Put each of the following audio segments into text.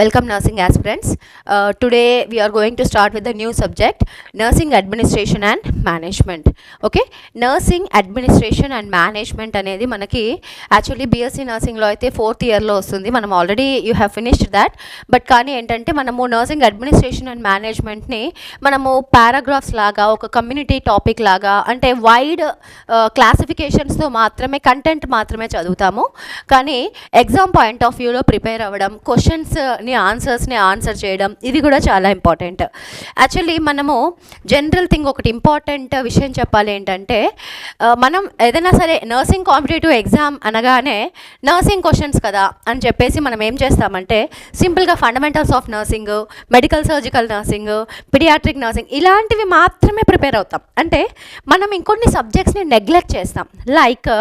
Welcome nursing aspirants. Today we are going to start with the new subject, nursing administration and management. Okay, nursing administration and management అనేది మనకి actually BSc నర్సింగ్లో అయితే 4th ఇయర్లో వస్తుంది. మనం already you have finished that. But కానీ ఏంటంటే మనము nursing administration and మేనేజ్మెంట్ని మనము పారాగ్రాఫ్స్ లాగా ఒక కమ్యూనిటీ టాపిక్ లాగా అంటే వైడ్ క్లాసిఫికేషన్స్తో మాత్రమే కంటెంట్ మాత్రమే చదువుతాము. కానీ ఎగ్జామ్ పాయింట్ ఆఫ్ వ్యూలో ప్రిపేర్ అవ్వడం, క్వశ్చన్స్ని ఆన్సర్ చేయడం ఇది కూడా చాలా ఇంపార్టెంట్. యాక్చువల్లీ మనము జనరల్ థింగ్ ఒకటి ఇంపార్టెంట్ విషయం చెప్పాలి ఏంటంటే మనం ఏదైనా సరే నర్సింగ్ కాంపిటేటివ్ ఎగ్జామ్ అనగానే నర్సింగ్ క్వశ్చన్స్ కదా అని చెప్పేసి మనం ఏం చేస్తామంటే సింపుల్గా fundamentals of nursing, medical surgical nursing, paediatric nursing ఇలాంటివి మాత్రమే ప్రిపేర్ అవుతాం. అంటే మనం ఇంకొన్ని సబ్జెక్ట్స్ని నెగ్లెక్ట్ చేస్తాం. లైక్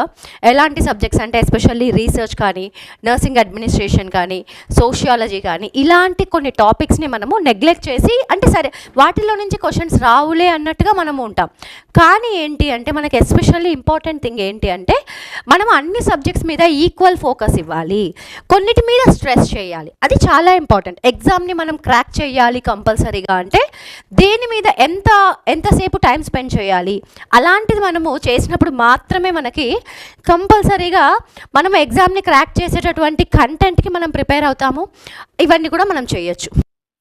ఎలాంటి సబ్జెక్ట్స్ అంటే ఎస్పెషల్లీ రీసెర్చ్ కానీ, నర్సింగ్ అడ్మినిస్ట్రేషన్ కానీ, సోషియాలజీ కానీ ఇలాంటి కొన్ని టాపిక్స్ని మనము నెగ్లెక్ట్ చేసి అంటే సరే వాటిలో నుంచి క్వశ్చన్స్ రావులే అన్నట్టుగా మనము ఉంటాం. కానీ ఏంటి అంటే మనకి ఎస్పెషల్లీ ఇంపార్టెంట్ థింగ్ ఏంటి అంటే మనం అన్ని సబ్జెక్ట్స్ మీద ఈక్వల్ ఫోకస్ ఇవ్వాలి, కొన్నిటి మీద స్ట్రెస్ చేయాలి. అది చాలా ఇంపార్టెంట్. ఎగ్జామ్ని మనం క్రాక్ చేయాలి కంపల్సరీగా అంటే దేని మీద ఎంతసేపు టైం స్పెండ్ చేయాలి అలాంటిది మనము చేసినప్పుడు మాత్రమే మనకి కంపల్సరీగా మనం ఎగ్జామ్ని క్రాక్ చేసేటటువంటి కంటెంట్కి మనం ప్రిపేర్ అవుతాము. ఇవన్నీ కూడా మనం చేయొచ్చు.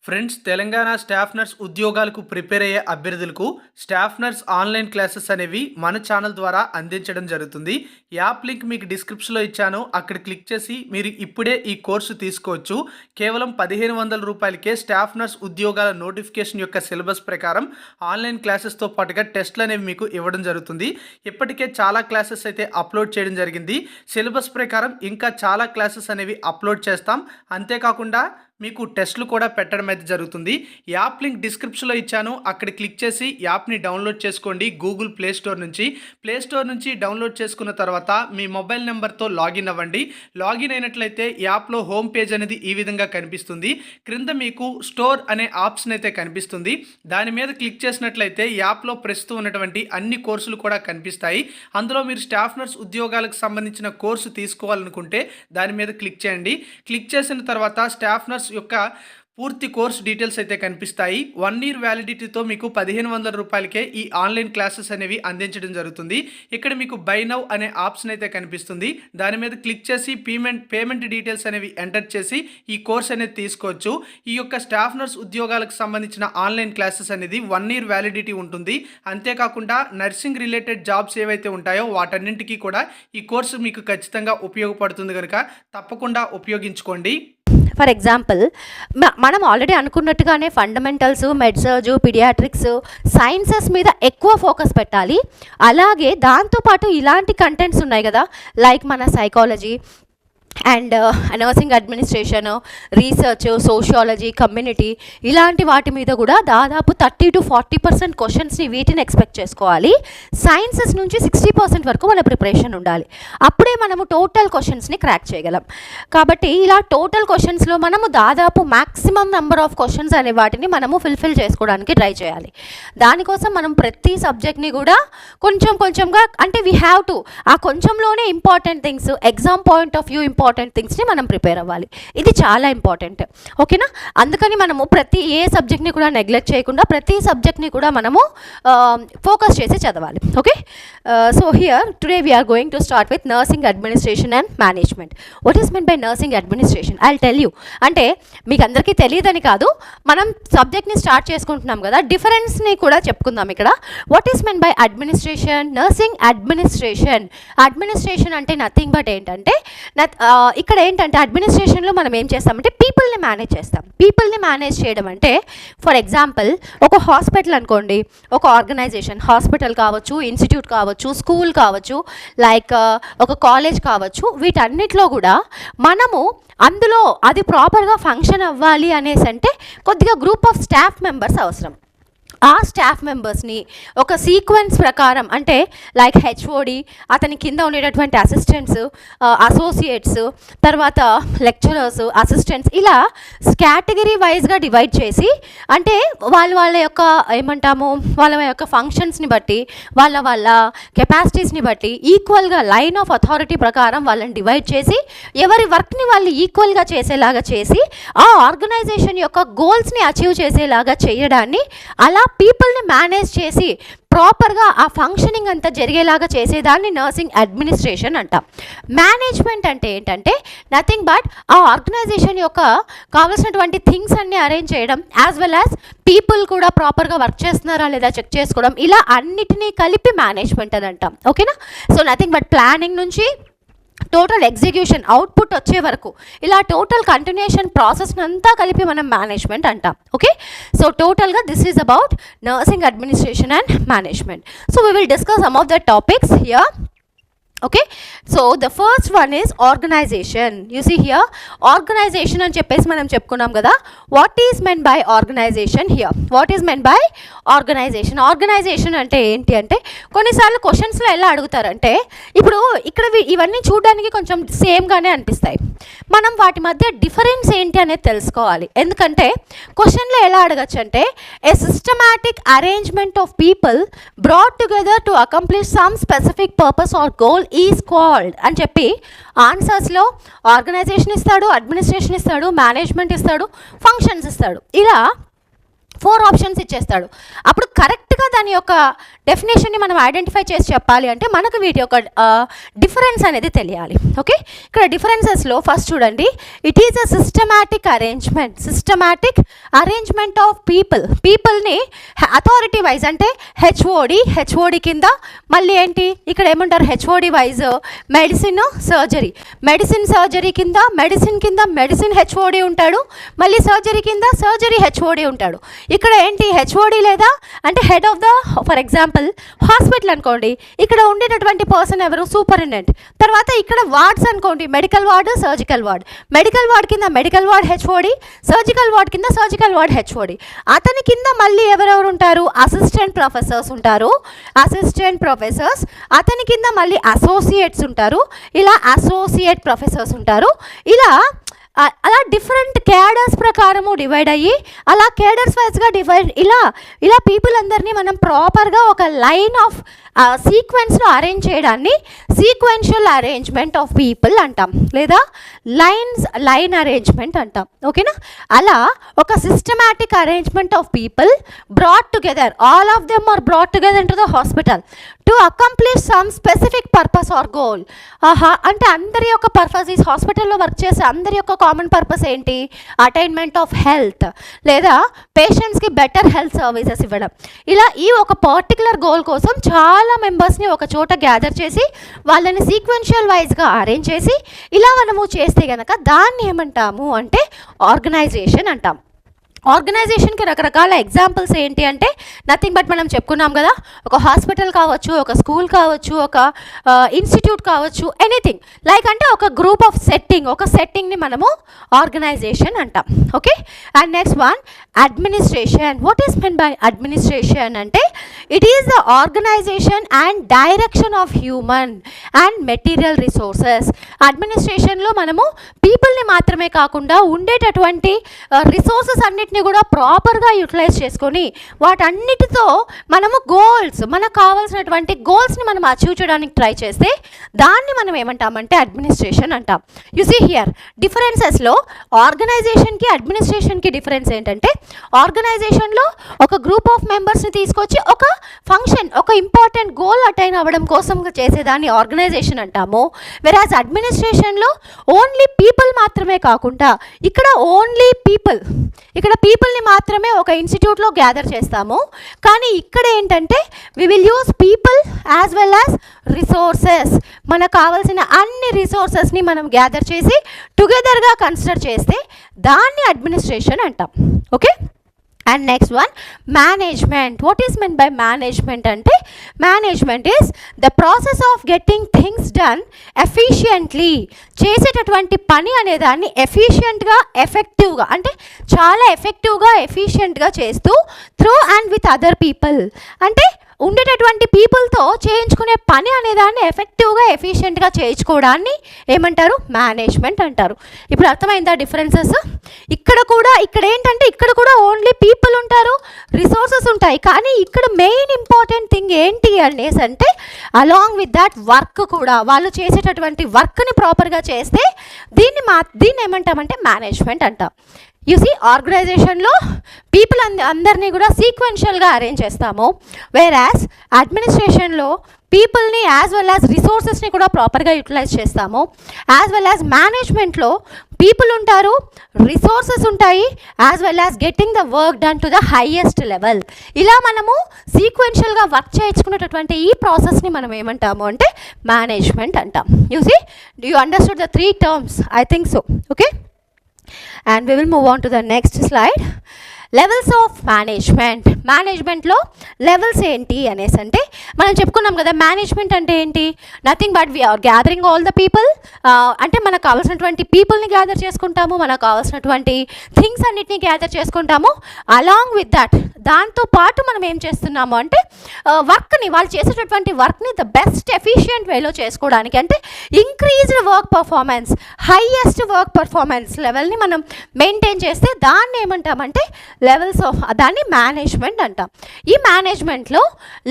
ఫ్రెండ్స్, తెలంగాణ స్టాఫ్ నర్స్ ఉద్యోగాలకు ప్రిపేర్ అయ్యే అభ్యర్థులకు స్టాఫ్ నర్స్ ఆన్లైన్ క్లాసెస్ అనేవి మన ఛానల్ ద్వారా అందించడం జరుగుతుంది. యాప్ లింక్ మీకు డిస్క్రిప్షన్లో ఇచ్చాను, అక్కడ క్లిక్ చేసి మీరు ఇప్పుడే ఈ కోర్సు తీసుకోవచ్చు. కేవలం 1500 రూపాయలకే స్టాఫ్ నర్స్ ఉద్యోగాల నోటిఫికేషన్ యొక్క సిలబస్ ప్రకారం ఆన్లైన్ క్లాసెస్తో పాటుగా టెస్ట్లు అనేవి మీకు ఇవ్వడం జరుగుతుంది. ఇప్పటికే చాలా క్లాసెస్ అయితే అప్లోడ్ చేయడం జరిగింది. సిలబస్ ప్రకారం ఇంకా చాలా క్లాసెస్ అనేవి అప్లోడ్ చేస్తాం. అంతేకాకుండా మీకు టెస్ట్లు కూడా పెట్టడం అయితే జరుగుతుంది. యాప్ లింక్ డిస్క్రిప్షన్లో ఇచ్చాను, అక్కడ క్లిక్ చేసి యాప్ని డౌన్లోడ్ చేసుకోండి. గూగుల్ ప్లే స్టోర్ నుంచి డౌన్లోడ్ చేసుకున్న తర్వాత మీ మొబైల్ నెంబర్తో లాగిన్ అవ్వండి. లాగిన్ అయినట్లయితే యాప్లో హోమ్ పేజ్ అనేది ఈ విధంగా కనిపిస్తుంది. క్రింద మీకు స్టోర్ అనే ఆప్షన్ అయితే కనిపిస్తుంది. దాని మీద క్లిక్ చేసినట్లయితే యాప్లో ప్రస్తుతం ఉన్నటువంటి అన్ని కోర్సులు కూడా కనిపిస్తాయి. అందులో మీరు స్టాఫ్ నర్స్ ఉద్యోగాలకు సంబంధించిన కోర్సు తీసుకోవాలనుకుంటే దాని మీద క్లిక్ చేయండి. క్లిక్ చేసిన తర్వాత స్టాఫ్ నర్స్ యొక్క పూర్తి కోర్స్ డీటెయిల్స్ అయితే కనిపిస్తాయి. 1 year వ్యాలిడిటీతో మీకు 1500 రూపాయలకే ఈ ఆన్లైన్ క్లాసెస్ అనేవి అందించడం జరుగుతుంది. ఇక్కడ మీకు బై నౌ అనే ఆప్షన్ అయితే కనిపిస్తుంది. దాని మీద క్లిక్ చేసి పేమెంట్ డీటెయిల్స్ అనేవి ఎంటర్ చేసి ఈ కోర్స్ అనేది తీసుకోవచ్చు. ఈ యొక్క స్టాఫ్ నర్స్ ఉద్యోగాలకు సంబంధించిన ఆన్లైన్ క్లాసెస్ అనేది 1 year వ్యాలిడిటీ ఉంటుంది. అంతేకాకుండా నర్సింగ్ రిలేటెడ్ జాబ్స్ ఏవైతే ఉంటాయో వాటన్నింటికీ కూడా ఈ కోర్సు మీకు ఖచ్చితంగా ఉపయోగపడుతుంది కనుక తప్పకుండా ఉపయోగించుకోండి. ఫర్ ఎగ్జాంపుల్ మనం ఆల్రెడీ అనుకున్నట్టుగానే ఫండమెంటల్స్, మెడ్సర్జ్, పిడియాట్రిక్స్, సైన్సెస్ మీద ఎక్కువ ఫోకస్ పెట్టాలి. అలాగే దాంతోపాటు ఇలాంటి కంటెంట్స్ ఉన్నాయి కదా, లైక్ మన psychology and nursing administration, research, sociology, community ఇలాంటి వాటి మీద కూడా దాదాపు 30 to 40% క్వశ్చన్స్ని వీటిని ఎక్స్పెక్ట్ చేసుకోవాలి. సైన్సెస్ నుంచి 60% వరకు మన ప్రిపరేషన్ ఉండాలి. అప్పుడే మనము టోటల్ క్వశ్చన్స్ని క్రాక్ చేయగలం. కాబట్టి ఇలా టోటల్ క్వశ్చన్స్లో మనము దాదాపు మ్యాక్సిమం నెంబర్ ఆఫ్ క్వశ్చన్స్ అనే వాటిని మనము ఫుల్ఫిల్ చేసుకోవడానికి ట్రై చేయాలి. దానికోసం మనం ప్రతి సబ్జెక్ట్ని కూడా కొంచెంగా అంటే వీ హ్యావ్ టు ఆ కొంచెంలోనే important things, exam point of view important థింగ్స్ని మనం ప్రిపేర్ అవ్వాలి. ఇది చాలా ఇంపార్టెంట్. ఓకేనా? అందుకని మనము ఏ సబ్జెక్ట్ని కూడా నెగ్లెక్ట్ చేయకుండా ప్రతి సబ్జెక్ట్ని కూడా మనము ఫోకస్ చేసి చదవాలి. Okay, so here today we are going to start with nursing administration and management. What is mean by nursing administration? I will tell you. అంటే మీకు అందరికీ తెలియదని కాదు, మనం సబ్జెక్ట్ని స్టార్ట్ చేసుకుంటున్నాం కదా, డిఫరెన్స్ని కూడా చెప్పుకుందాం ఇక్కడ. What is mean by administration? Nursing administration అంటే నథింగ్ బట్ ఏంటంటే ఇక్కడ ఏంటంటే అడ్మినిస్ట్రేషన్లో మనం ఏం చేస్తామంటే పీపుల్ని మేనేజ్ చేస్తాం. పీపుల్ని మేనేజ్ చేయడం అంటే ఫర్ ఎగ్జాంపుల్ ఒక హాస్పిటల్ అనుకోండి, ఒక ఆర్గనైజేషన్, హాస్పిటల్ కావచ్చు, ఇన్స్టిట్యూట్ కావచ్చు, స్కూల్ కావచ్చు, లైక్ ఒక కాలేజ్ కావచ్చు, వీటన్నిటిలో కూడా మనము అందులో అది ప్రాపర్గా ఫంక్షన్ అవ్వాలి అనేసి అంటే కొద్దిగా గ్రూప్ ఆఫ్ స్టాఫ్ మెంబర్స్ అవసరం. ఆ స్టాఫ్ మెంబర్స్ని ఒక సీక్వెన్స్ ప్రకారం, అంటే లైక్ హెచ్ఓడి, అతని కింద ఉండేటటువంటి అసిస్టెంట్స్, అసోసియేట్స్, తర్వాత లెక్చరర్స్, అసిస్టెంట్స్, ఇలా కేటగిరీ వైజ్గా డివైడ్ చేసి, అంటే వాళ్ళ యొక్క ఏమంటాము, వాళ్ళ యొక్క ఫంక్షన్స్ని బట్టి, వాళ్ళ కెపాసిటీస్ని బట్టి ఈక్వల్గా లైన్ ఆఫ్ అథారిటీ ప్రకారం వాళ్ళని డివైడ్ చేసి ఎవరి వర్క్ని వాళ్ళు ఈక్వల్గా చేసేలాగా చేసి ఆ ఆర్గనైజేషన్ యొక్క గోల్స్ని అచీవ్ చేసేలాగా చేయడాన్ని, అలా పీపుల్ని మేనేజ్ చేసి ప్రాపర్గా ఆ ఫంక్షనింగ్ అంతా జరిగేలాగా చేసేదాన్ని నర్సింగ్ అడ్మినిస్ట్రేషన్ అంటాం. మేనేజ్మెంట్ అంటే ఏంటంటే నథింగ్ బట్ ఆ ఆర్గనైజేషన్ యొక్క కావాల్సినటువంటి థింగ్స్ అన్నీ అరేంజ్ చేయడం, యాజ్ వెల్ యాజ్ పీపుల్ కూడా ప్రాపర్గా వర్క్ చేస్తున్నారా లేదా చెక్ చేసుకోవడం, ఇలా అన్నిటినీ కలిపి మేనేజ్మెంట్ అని అంటాం. ఓకేనా? సో నథింగ్ బట్ ప్లానింగ్ నుంచి టోటల్ ఎగ్జిక్యూషన్, అవుట్పుట్ వచ్చే వరకు, ఇలా టోటల్ కంటిన్యూషన్ ప్రాసెస్ అంతా కలిపి మనం మేనేజ్మెంట్ అంటాం. ఓకే? సో టోటల్గా this is about nursing administration and management. So we will discuss some of the topics here. Okay, so the first one is organization. You see here, organization అని చెప్పేసి మనం చెప్పుకున్నాం కదా. What is meant by organization here? What is meant by organization? Organization అంటే ఏంటి అంటే, కొన్నిసార్లు క్వశ్చన్స్లో ఎలా అడుగుతారంటే, ఇప్పుడు ఇక్కడ ఇవన్నీ చూడడానికి కొంచెం సేమ్గానే అనిపిస్తాయి, మనం వాటి మధ్య డిఫరెన్స్ ఏంటి అనేది తెలుసుకోవాలి. ఎందుకంటే క్వశ్చన్లో ఎలా అడగచ్చు అంటే, a systematic arrangement of people brought together to accomplish some specific purpose or goal is called అని చెప్పి ఆన్సర్స్లో ఆర్గనైజేషన్ ఇస్తాడు, అడ్మినిస్ట్రేషన్ ఇస్తాడు, మేనేజ్మెంట్ ఇస్తాడు, ఫంక్షన్స్ ఇస్తాడు, ఇలా 4 ఆప్షన్స్ ఇచ్చేస్తాడు. అప్పుడు కరెక్ట్గా దాని యొక్క డెఫినేషన్ని మనం ఐడెంటిఫై చేసి చెప్పాలి అంటే మనకు వీటి యొక్క డిఫరెన్స్ అనేది తెలియాలి. ఓకే? ఇక్కడ డిఫరెన్సెస్లో ఫస్ట్ చూడండి, it is a systematic arrangement. Systematic arrangement of పీపుల్ని అథారిటీ వైజ్, అంటే హెచ్ఓడి కింద మళ్ళీ ఏంటి ఇక్కడ ఏమంటారు, హెచ్ఓడి వైజ్ మెడిసిన్ సర్జరీ కింద మెడిసిన్ హెచ్ఓడి ఉంటాడు, మళ్ళీ సర్జరీ కింద సర్జరీ హెచ్ఓడి ఉంటాడు. ఇక్కడ ఏంటి, హెచ్ఓడి లేదా అంటే head of the, for example hospital అనుకోండి, ఇక్కడ ఉండేటటువంటి పర్సన్ ఎవరు, సూపరింటెండెంట్. తర్వాత ఇక్కడ వార్డ్స్ అనుకోండి, medical ward, surgical ward. Medical ward కింద medical ward HOD, surgical ward కింద సర్జికల్ వార్డ్ హెచ్ఓడి. అతని కింద మళ్ళీ ఎవరెవరు ఉంటారు, అసిస్టెంట్ ప్రొఫెసర్స్ ఉంటారు, అతని కింద మళ్ళీ అసోసియేట్స్ ఉంటారు, ఇలా అసోసియేట్ ప్రొఫెసర్స్ ఉంటారు. అలా డిఫరెంట్ క్యాడర్స్ ప్రకారము డివైడ్ అయ్యి, అలా క్యాడర్స్ వైజ్గా డివైడ్, ఇలా పీపుల్ అందరినీ మనం ప్రాపర్గా ఒక లైన్ ఆఫ్ సీక్వెన్స్లో అరేంజ్ చేయడాన్ని సీక్వెన్షియల్ అరేంజ్మెంట్ ఆఫ్ పీపుల్ అంటాం, లేదా లైన్ అరేంజ్మెంట్ అంటాం. ఓకేనా? అలా ఒక systematic arrangement of people brought together, all of them are brought together to the hospital to accomplish some specific purpose or goal. అంటే అందరి యొక్క పర్పస్, ఈ హాస్పిటల్లో వర్క్ చేసే అందరి యొక్క కామన్ పర్పస్ ఏంటి, అటైన్మెంట్ ఆఫ్ హెల్త్, లేదా పేషెంట్స్కి బెటర్ హెల్త్ సర్వీసెస్ ఇవ్వడం. ఇలా ఈ ఒక పర్టికులర్ గోల్ కోసం చాలా మెంబర్స్ని ఒక చోట గ్యాదర్ చేసి వాళ్ళని సీక్వెన్షియల్ వైజ్గా అరేంజ్ చేసి ఇలా మనము చేస్తే కనుక దాన్ని ఏమంటాము అంటే ఆర్గనైజేషన్ అంటాం. ఆర్గనైజేషన్కి రకరకాల ఎగ్జాంపుల్స్ ఏంటి అంటే నథింగ్ బట్ మనం చెప్పుకున్నాం కదా, ఒక హాస్పిటల్ కావచ్చు, ఒక స్కూల్ కావచ్చు, ఒక ఇన్స్టిట్యూట్ కావచ్చు, ఎనీథింగ్ లైక్, అంటే ఒక గ్రూప్ ఆఫ్ సెట్టింగ్ని మనము ఆర్గనైజేషన్ అంటాం. Okay? And next one, administration. What is mean by administration అంటే, it is the organization and direction of human and material resources. అడ్మినిస్ట్రేషన్లో మనము పీపుల్ని మాత్రమే కాకుండా ఉండేటటువంటి రిసోర్సెస్ అన్నిటిని కూడా ప్రాపర్గా యూటిలైజ్ చేసుకొని వాటన్నిటితో మనము మనకు కావాల్సినటువంటి గోల్స్ని మనం అచీవ్ చేయడానికి ట్రై చేస్తే దాన్ని మనం ఏమంటామంటే అడ్మినిస్ట్రేషన్ అంటాం. యు సీ హియర్ డిఫరెన్సెస్లో ఆర్గనైజేషన్కి అడ్మినిస్ట్రేషన్కి డిఫరెన్స్ ఏంటంటే, ఆర్గనైజేషన్లో ఒక గ్రూప్ ఆఫ్ మెంబర్స్ని తీసుకొచ్చి ఒక ఫంక్షన్, ఒక ఇంపార్టెంట్ గోల్ అటైన్ అవ్వడం కోసం చేసేదాన్ని ఆర్గనైజేషన్ అంటాము. వెరాజ్ అడ్మినిస్ట్రేషన్లో ఓన్లీ పీపుల్ మాత్రమే కాకుండా ఇక్కడ పీపుల్ని మాత్రమే ఒక ఇన్స్టిట్యూట్లో గ్యాదర్ చేస్తాము. కానీ ఇక్కడ ఏంటంటే we will use people as well as resources. మనకు కావాల్సిన అన్ని రిసోర్సెస్ని మనం గ్యాదర్ చేసి టుగెదర్గా కన్సిడర్ చేస్తే దాన్ని అడ్మినిస్ట్రేషన్ అంటాం. Okay? And next one management. What is mean by management అంటే management is the process of getting things done efficiently. చేసేటటువంటి పని అనేదాన్ని ఎఫిషియెంట్గా ఎఫెక్టివ్గా అంటే చాలా ఎఫెక్టివ్గా ఎఫిషియెంట్గా చేస్తూ through and with other people అంటే ఉండేటటువంటి పీపుల్తో చేయించుకునే పని అనేదాన్ని ఎఫెక్టివ్గా ఎఫిషియెంట్గా చేయించుకోవడాన్ని ఏమంటారు? మేనేజ్మెంట్ అంటారు. ఇప్పుడు అర్థమైందా డిఫరెన్సెస్? ఇక్కడ ఏంటంటే ఇక్కడ కూడా ఓన్లీ పీపుల్ ఉంటారు, రిసోర్సెస్ ఉంటాయి. కానీ ఇక్కడ మెయిన్ ఇంపార్టెంట్ థింగ్ ఏంటి అనేసి అంటే అలాంగ్ విత్ దాట్ వర్క్ కూడా వాళ్ళు చేసేటటువంటి వర్క్ని ప్రాపర్గా చేస్తే దీన్ని ఏమంటామంటే మేనేజ్మెంట్ అంటాం. యూసీ ఆర్గనైజేషన్లో పీపుల్ అందరినీ కూడా సీక్వెన్షియల్గా అరేంజ్ చేస్తాము. వేరాస్ అడ్మినిస్ట్రేషన్లో పీపుల్ని యాజ్ వెల్ యాజ్ రిసోర్సెస్ని కూడా ప్రాపర్గా యూటిలైజ్ చేస్తాము. యాజ్ వెల్ యాజ్ మేనేజ్మెంట్లో పీపుల్ ఉంటారు, రిసోర్సెస్ ఉంటాయి, as well as getting the work done to the highest level. ఇలా మనము సీక్వెన్షియల్గా వర్క్ చేయించుకునేటటువంటి ఈ ప్రాసెస్ని మనం ఏమంటాము అంటే మేనేజ్మెంట్ అంటాం. You see you understood the 3 terms? I think so. Okay. And we will move on to the next slide. Levels of management. మేనేజ్మెంట్లో levels ఏంటి అనేసి అంటే మనం చెప్పుకున్నాం కదా, మేనేజ్మెంట్ అంటే ఏంటి? Nothing but we are gathering all the people. అంటే మనకు కావాల్సినటువంటి పీపుల్ని గ్యాదర్ చేసుకుంటాము, మనకు కావాల్సినటువంటి థింగ్స్ అన్నిటిని గ్యాదర్ చేసుకుంటాము. అలాంగ్ విత్ దట్ దాంతో పాటు మనం ఏం చేస్తున్నాము అంటే వర్క్ని, వాళ్ళు చేసేటటువంటి వర్క్ని ద బెస్ట్ ఎఫిషియెంట్ వేలో చేసుకోవడానికి అంటే increased work performance, highest work performance లెవెల్ని మనం మెయింటైన్ చేస్తే దాన్ని ఏమంటామంటే లెవెల్స్ ఆఫ్, దాన్ని మేనేజ్మెంట్ అంటాం. ఈ మేనేజ్మెంట్లో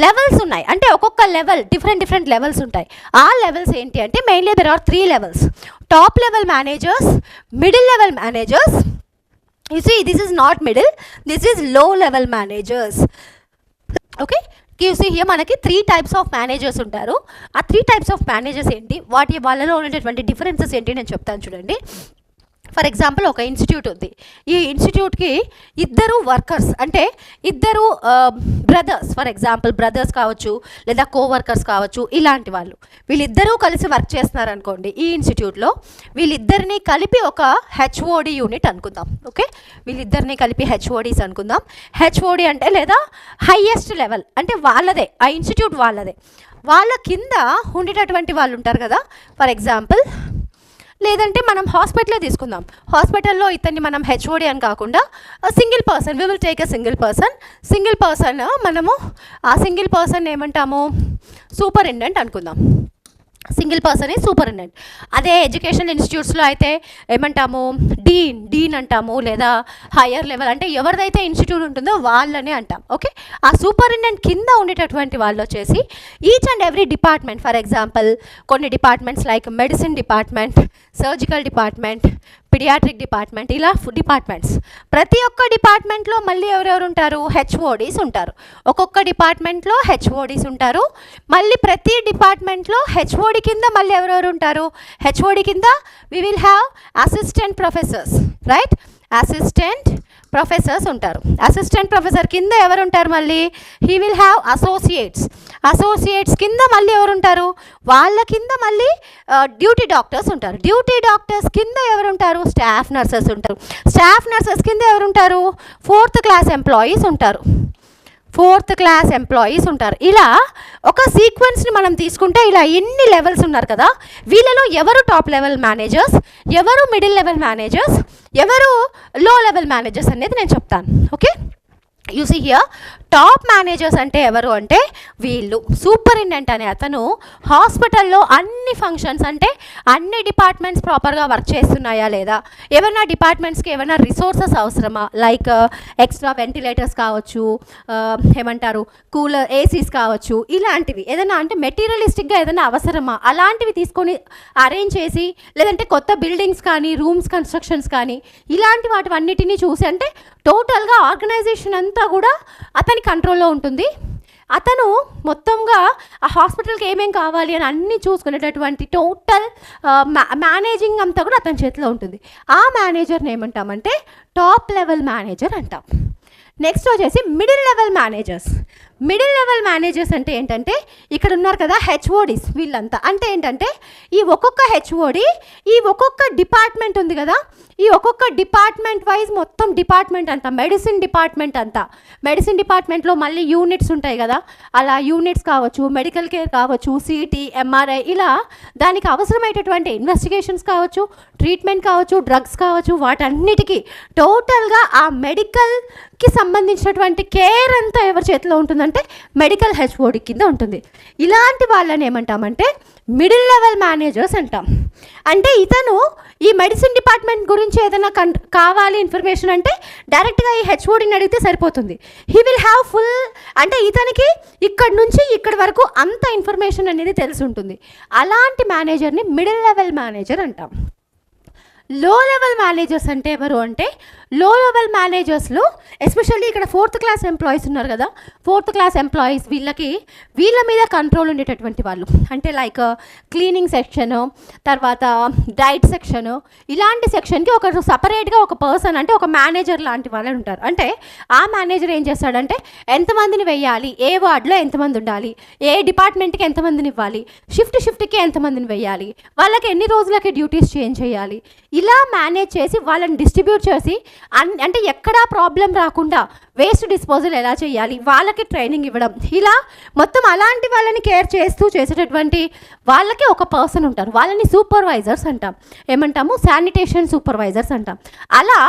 లెవెల్స్ ఉన్నాయి. అంటే ఒక్కొక్క లెవెల్ డిఫరెంట్ లెవెల్స్ ఉంటాయి. ఆ లెవెల్స్ ఏంటి అంటే mainly there are 3 levels. Top level managers, middle level managers. You see, this is not middle, this is low level managers. Okay, you see here మనకి 3 types of managers ఉంటారు. ఆ 3 types of managers ఏంటి, వాళ్ళలో ఉన్నటువంటి differences ఏంటి నేను చెప్తాను చూడండి. ఫర్ ఎగ్జాంపుల్ ఒక ఇన్స్టిట్యూట్ ఉంది. ఈ ఇన్స్టిట్యూట్కి 2 వర్కర్స్ అంటే 2 బ్రదర్స్, ఫర్ ఎగ్జాంపుల్ బ్రదర్స్ కావచ్చు లేదా కోవర్కర్స్ కావచ్చు, ఇలాంటి వాళ్ళు వీళ్ళిద్దరూ కలిసి వర్క్ చేస్తున్నారు అనుకోండి. ఈ ఇన్స్టిట్యూట్లో వీళ్ళిద్దరిని కలిపి ఒక హెచ్ఓడి యూనిట్ అనుకుందాం. ఓకే, వీళ్ళిద్దరిని కలిపి హెచ్ఓడీస్ అనుకుందాం. హెచ్ఓడి అంటే లేదా హైయెస్ట్ లెవెల్ అంటే వాళ్ళదే, ఆ ఇన్స్టిట్యూట్ వాళ్ళదే. వాళ్ళ కింద ఉండేటటువంటి వాళ్ళు ఉంటారు కదా. ఫర్ ఎగ్జాంపుల్ లేదంటే మనం హాస్పిటలే తీసుకుందాం. హాస్పిటల్లో ఇతన్ని మనం హెచ్ఓడి అని కాకుండా single person, we will take a single person మనము ఆ సింగిల్ పర్సన్ ఏమంటాము, సూపరింటెండెంట్ అనుకుందాం. సింగిల్ పర్సన్ ఈ సూపరింటెండెంట్. అదే ఎడ్యుకేషన్ ఇన్స్టిట్యూట్స్లో అయితే ఏమంటాము, డీన్ అంటాము, లేదా హయ్యర్ లెవెల్ అంటే ఎవరిదైతే ఇన్స్టిట్యూట్ ఉంటుందో వాళ్ళని అంటాం. ఓకే, ఆ సూపరింటెండెంట్ కింద ఉండేటటువంటి వాళ్ళు వచ్చేసి each and every department, for example కొన్ని departments like medicine department, surgical department, paediatric department, ఇలా డిపార్ట్మెంట్స్. ప్రతి ఒక్క డిపార్ట్మెంట్లో మళ్ళీ ఎవరెవరు ఉంటారు, హెచ్ఓడీస్ ఉంటారు. ఒక్కొక్క డిపార్ట్మెంట్లో హెచ్ఓడీస్ ఉంటారు. మళ్ళీ ప్రతి డిపార్ట్మెంట్లో హెచ్ఓడి కింద మళ్ళీ ఎవరెవరు ఉంటారు, హెచ్ఓడి కింద we will have assistant professors, right? Assistant professors ఉంటారు. అసిస్టెంట్ ప్రొఫెసర్ కింద ఎవరు ఉంటారు, మళ్ళీ హీ విల్ హ్యావ్ అసోసియేట్స్ కింద మళ్ళీ ఎవరు ఉంటారు, వాళ్ళ కింద మళ్ళీ డ్యూటీ డాక్టర్స్ ఉంటారు. డ్యూటీ డాక్టర్స్ కింద ఎవరు ఉంటారు, స్టాఫ్ నర్సెస్ ఉంటారు. స్టాఫ్ నర్సెస్ కింద ఎవరు ఉంటారు, 4th class ఎంప్లాయీస్ ఉంటారు. 4th class ఎంప్లాయీస్ ఉంటారు. ఇలా ఒక సీక్వెన్స్ని మనం తీసుకుంటే ఇలా ఎన్ని లెవెల్స్ ఉన్నారు కదా, వీళ్ళలో ఎవరు టాప్ లెవెల్ మేనేజర్స్, ఎవరు మిడిల్ లెవెల్ మేనేజర్స్, ఎవరు లో లెవెల్ మేనేజర్స్ అనేది నేను చెప్తాను. Okay, you see here top managers అంటే ఎవరు అంటే వీళ్ళు. సూపరింటెండెంట్ అనే అతను హాస్పిటల్లో అన్ని ఫంక్షన్స్ అంటే అన్ని డిపార్ట్మెంట్స్ ప్రాపర్గా వర్క్ చేస్తున్నాయా లేదా, ఏమైనా డిపార్ట్మెంట్స్కి ఏమైనా రిసోర్సెస్ అవసరమా, లైక్ ఎక్స్ట్రా వెంటిలేటర్స్ కావచ్చు, ఏమంటారు కూలర్, ఏసీస్ కావచ్చు, ఇలాంటివి ఏదైనా అంటే మెటీరియలిస్టిక్గా ఏదైనా అవసరమా అలాంటివి తీసుకొని అరేంజ్ చేసి, లేదంటే కొత్త బిల్డింగ్స్ కానీ రూమ్స్ కన్స్ట్రక్షన్స్ కానీ ఇలాంటి వాటివన్నిటిని చూసి అంటే టోటల్గా ఆర్గనైజేషన్ అంతా కూడా అతని కంట్రోల్లో ఉంటుంది. అతను మొత్తంగా ఆ హాస్పిటల్కి ఏమేం కావాలి అని అన్నీ చూసుకునేటటువంటి టోటల్ మేనేజింగ్ అంతా కూడా అతని చేతిలో ఉంటుంది. ఆ మేనేజర్ని ఏమంటామంటే టాప్ లెవెల్ మేనేజర్ అంటాం. నెక్స్ట్ వచ్చేసి middle level managers. Middle level managers అంటే ఏంటంటే ఇక్కడ ఉన్నారు కదా హెచ్ఓడిస్, వీళ్ళంతా అంటే ఏంటంటే ఈ ఒక్కొక్క హెచ్ఓడి ఈ ఒక్కొక్క డిపార్ట్మెంట్ ఉంది కదా, ఈ ఒక్కొక్క డిపార్ట్మెంట్ వైజ్ మొత్తం డిపార్ట్మెంట్ అంతా మెడిసిన్ డిపార్ట్మెంట్లో మళ్ళీ యూనిట్స్ ఉంటాయి కదా, అలా యూనిట్స్ కావచ్చు, మెడికల్ కేర్ కావచ్చు, సిటీ, ఎంఆర్ఐ, ఇలా దానికి అవసరమైనటువంటి ఇన్వెస్టిగేషన్స్ కావచ్చు, ట్రీట్మెంట్ కావచ్చు, డ్రగ్స్ కావచ్చు, వాటన్నిటికీ టోటల్గా ఆ మెడికల్కి సంబంధించినటువంటి కేర్ అంతా ఎవరి చేతిలో ఉంటుందంటే మెడికల్ హెచ్ఓడి కింద ఉంటుంది. ఇలాంటి వాళ్ళని ఏమంటామంటే మిడిల్ లెవెల్ మేనేజర్స్ అంటాం. అంటే ఇతను ఈ మెడిసిన్ డిపార్ట్మెంట్ గురించి ఏదైనా కావాలి ఇన్ఫర్మేషన్ అంటే డైరెక్ట్గా ఈ హెచ్ఓడిని అడిగితే సరిపోతుంది. హీ విల్ హ్యావ్ ఫుల్, అంటే ఇతనికి ఇక్కడి నుంచి ఇక్కడి వరకు అంత ఇన్ఫర్మేషన్ అనేది తెలిసి ఉంటుంది. అలాంటి మేనేజర్ని మిడిల్ లెవెల్ మేనేజర్ అంటాం. లో లెవెల్ మేనేజర్స్ అంటే ఎవరు అంటే, లో లెవెల్ మేనేజర్స్లో ఎస్పెషల్లీ ఇక్కడ 4th క్లాస్ ఎంప్లాయీస్ ఉన్నారు కదా, 4th క్లాస్ ఎంప్లాయీస్ వీళ్ళ మీద కంట్రోల్ ఉండేటటువంటి వాళ్ళు. అంటే లైక్ క్లీనింగ్ సెక్షను, తర్వాత డైట్ సెక్షను, ఇలాంటి సెక్షన్కి ఒక సపరేట్గా ఒక పర్సన్ అంటే ఒక మేనేజర్ లాంటి వాళ్ళు ఉంటారు. అంటే ఆ మేనేజర్ ఏం చేస్తాడంటే ఎంతమందిని వెయ్యాలి, ఏ వార్డులో ఎంతమంది ఉండాలి, ఏ డిపార్ట్మెంట్కి ఎంతమందిని ఇవ్వాలి, షిఫ్ట్కి ఎంతమందిని వెయ్యాలి, వాళ్ళకి ఎన్ని రోజులకి డ్యూటీస్ చేంజ్ చేయాలి, ఇలా మేనేజ్ చేసి వాళ్ళని డిస్ట్రిబ్యూట్ చేసి అంటే ఎక్కడా ప్రాబ్లం రాకుండా వేస్ట్ డిస్పోజల్ ఎలా చేయాలి, వాళ్ళకి ట్రైనింగ్ ఇవ్వడం, ఇలా మొత్తం అలాంటి వాళ్ళని కేర్ చేస్తూ చేసేటటువంటి వాళ్ళకి ఒక పర్సన్ ఉంటారు. వాళ్ళని సూపర్వైజర్స్ అంటాం. ఏమంటాము? శానిటేషన్ సూపర్వైజర్స్ అంటాం. అలా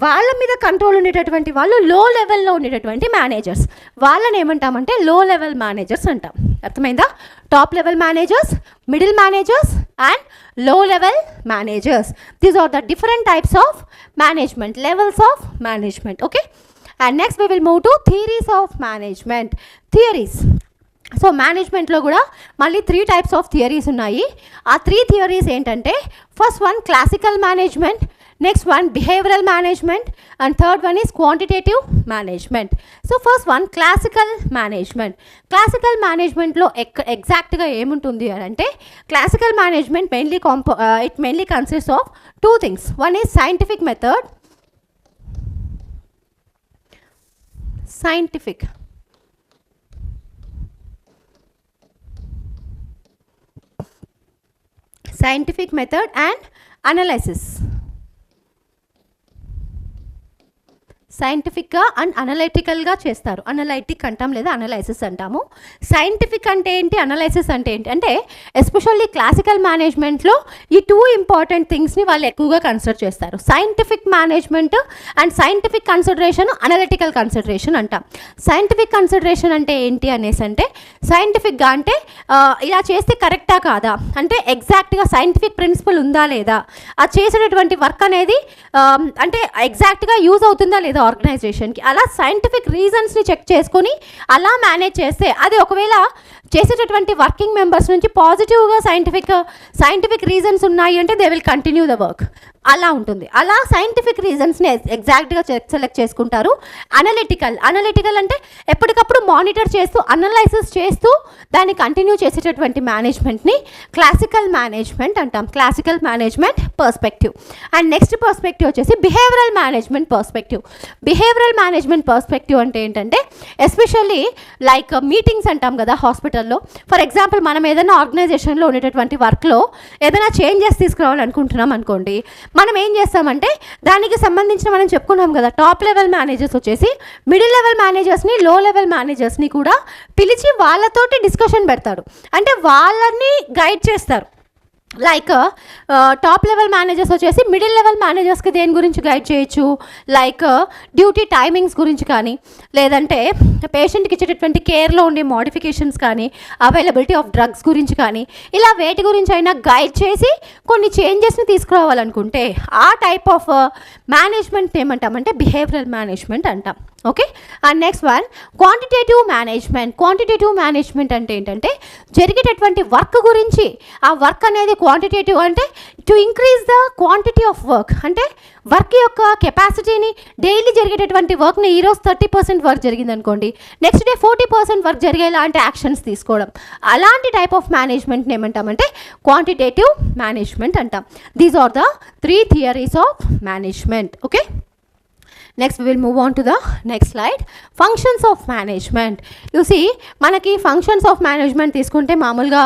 వాళ్ళ మీద కంట్రోల్ ఉండేటటువంటి వాళ్ళు లో లెవెల్లో ఉండేటటువంటి మేనేజర్స్, వాళ్ళని ఏమంటామంటే లో లెవెల్ మేనేజర్స్ అంటాం. అర్థమైందా? Top level managers, middle managers and low level managers. These are the different types of management, levels of management. Okay, and next we will move to theories of management. Theories. So మేనేజ్మెంట్లో కూడా మళ్ళీ 3 types of theories ఉన్నాయి. ఆ 3 theories ఏంటంటే, first one classical management, next one behavioural management, and third one is quantitative management. So first one classical management. Classical మేనేజ్మెంట్లో ఎగ్జాక్ట్గా ఏముంటుంది అని అంటే, classical management mainly consist of 2 things. One is scientific method, scientific method and analysis. సైంటిఫిక్గా and అనలైటికల్గా చేస్తారు. Analytic అంటాం లేదా analysis అంటాము. సైంటిఫిక్ అంటే ఏంటి, అనలైసిస్ అంటే ఏంటి అంటే, ఎస్పెషల్లీ క్లాసికల్ మేనేజ్మెంట్లో ఈ 2 ఇంపార్టెంట్ థింగ్స్ని వాళ్ళు ఎక్కువగా కన్సిడర్ చేస్తారు. Scientific management and scientific consideration, analytical consideration అంటాం. సైంటిఫిక్ కన్సిడరేషన్ అంటే ఏంటి అనేసి అంటే, సైంటిఫిక్గా అంటే ఇలా చేస్తే కరెక్టా కాదా, అంటే ఎగ్జాక్ట్గా సైంటిఫిక్ ప్రిన్సిపల్ ఉందా లేదా, అది చేసేటటువంటి వర్క్ అనేది అంటే ఎగ్జాక్ట్గా యూజ్ అవుతుందా లేదా ఆర్గనైజేషన్కి, అలా సైంటిఫిక్ రీజన్స్ని చెక్ చేసుకొని అలా మేనేజ్ చేస్తే, అది ఒకవేళ చేసేటటువంటి వర్కింగ్ మెంబర్స్ నుంచి పాజిటివ్గా సైంటిఫిక్ రీజన్స్ ఉన్నాయి అంటే they will continue the work, అలా ఉంటుంది. అలా సైంటిఫిక్ రీజన్స్ని ఎగ్జాక్ట్గా సెలెక్ట్ చేసుకుంటారు. అనలిటికల్ అంటే ఎప్పటికప్పుడు మానిటర్ చేస్తూ అనలైసిస్ చేస్తూ దాన్ని కంటిన్యూ చేసేటటువంటి మేనేజ్మెంట్ని క్లాసికల్ మేనేజ్మెంట్ అంటాం. Classical management perspective. And next perspective వచ్చేసి behavioural management perspective. Behavioural management perspective అంటే ఏంటంటే, ఎస్పెషల్లీ లైక్ మీటింగ్స్ అంటాం కదా హాస్పిటల్లో. ఫర్ ఎగ్జాంపుల్ మనం ఏదైనా ఆర్గనైజేషన్లో ఉండేటటువంటి వర్క్లో ఏదైనా చేంజెస్ తీసుకురావాలనుకుంటున్నాం అనుకోండి, మనం ఏం చేస్తామంటే దానికి సంబంధించిన మనం చెప్పుకున్నాం కదా, టాప్ లెవెల్ మేనేజర్స్ వచ్చేసి మిడిల్ లెవెల్ మేనేజర్స్ని, లో లెవెల్ మేనేజర్స్ని కూడా పిలిచి వాళ్ళతోటి డిస్కషన్ పెడతారు. అంటే వాళ్ళని గైడ్ చేస్తారు. లైక్ టాప్ లెవెల్ మేనేజర్స్ వచ్చేసి మిడిల్ లెవెల్ మేనేజర్స్కి దేని గురించి గైడ్ చేయొచ్చు, లైక్ డ్యూటీ టైమింగ్స్ గురించి కానీ, లేదంటే పేషెంట్కి ఇచ్చేటటువంటి కేర్లో ఉండే మోడిఫికేషన్స్ కానీ, అవైలబిలిటీ ఆఫ్ డ్రగ్స్ గురించి కానీ, ఇలా వేటి గురించి అయినా గైడ్ చేసి కొన్ని చేంజెస్ని తీసుకురావాలనుకుంటే ఆ టైప్ ఆఫ్ మేనేజ్మెంట్ ఏమంటామంటే బిహేవియరల్ మేనేజ్మెంట్ అంటాం. Okay, and next one quantitative management. Quantitative management అంటే ఏంటంటే, జరిగేటటువంటి వర్క్ గురించి, ఆ వర్క్ అనేది క్వాంటిటేటివ్ అంటే to increase the quantity of work, అంటే వర్క్ యొక్క కెపాసిటీని, డైలీ జరిగేటటువంటి వర్క్ని ఈరోజు 30% వర్క్ జరిగింది అనుకోండి, నెక్స్ట్ డే 40% వర్క్ జరిగేలాంటి యాక్షన్స్ తీసుకోవడం, అలాంటి టైప్ ఆఫ్ మేనేజ్మెంట్ని ఏమంటామంటే క్వాంటిటేటివ్ మేనేజ్మెంట్ అంటాం. These are the 3 theories of management. Okay, next will move on to the next slide. Functions of management. You see మనకి ఫంక్షన్స్ ఆఫ్ మేనేజ్మెంట్ తీసుకుంటే మామూలుగా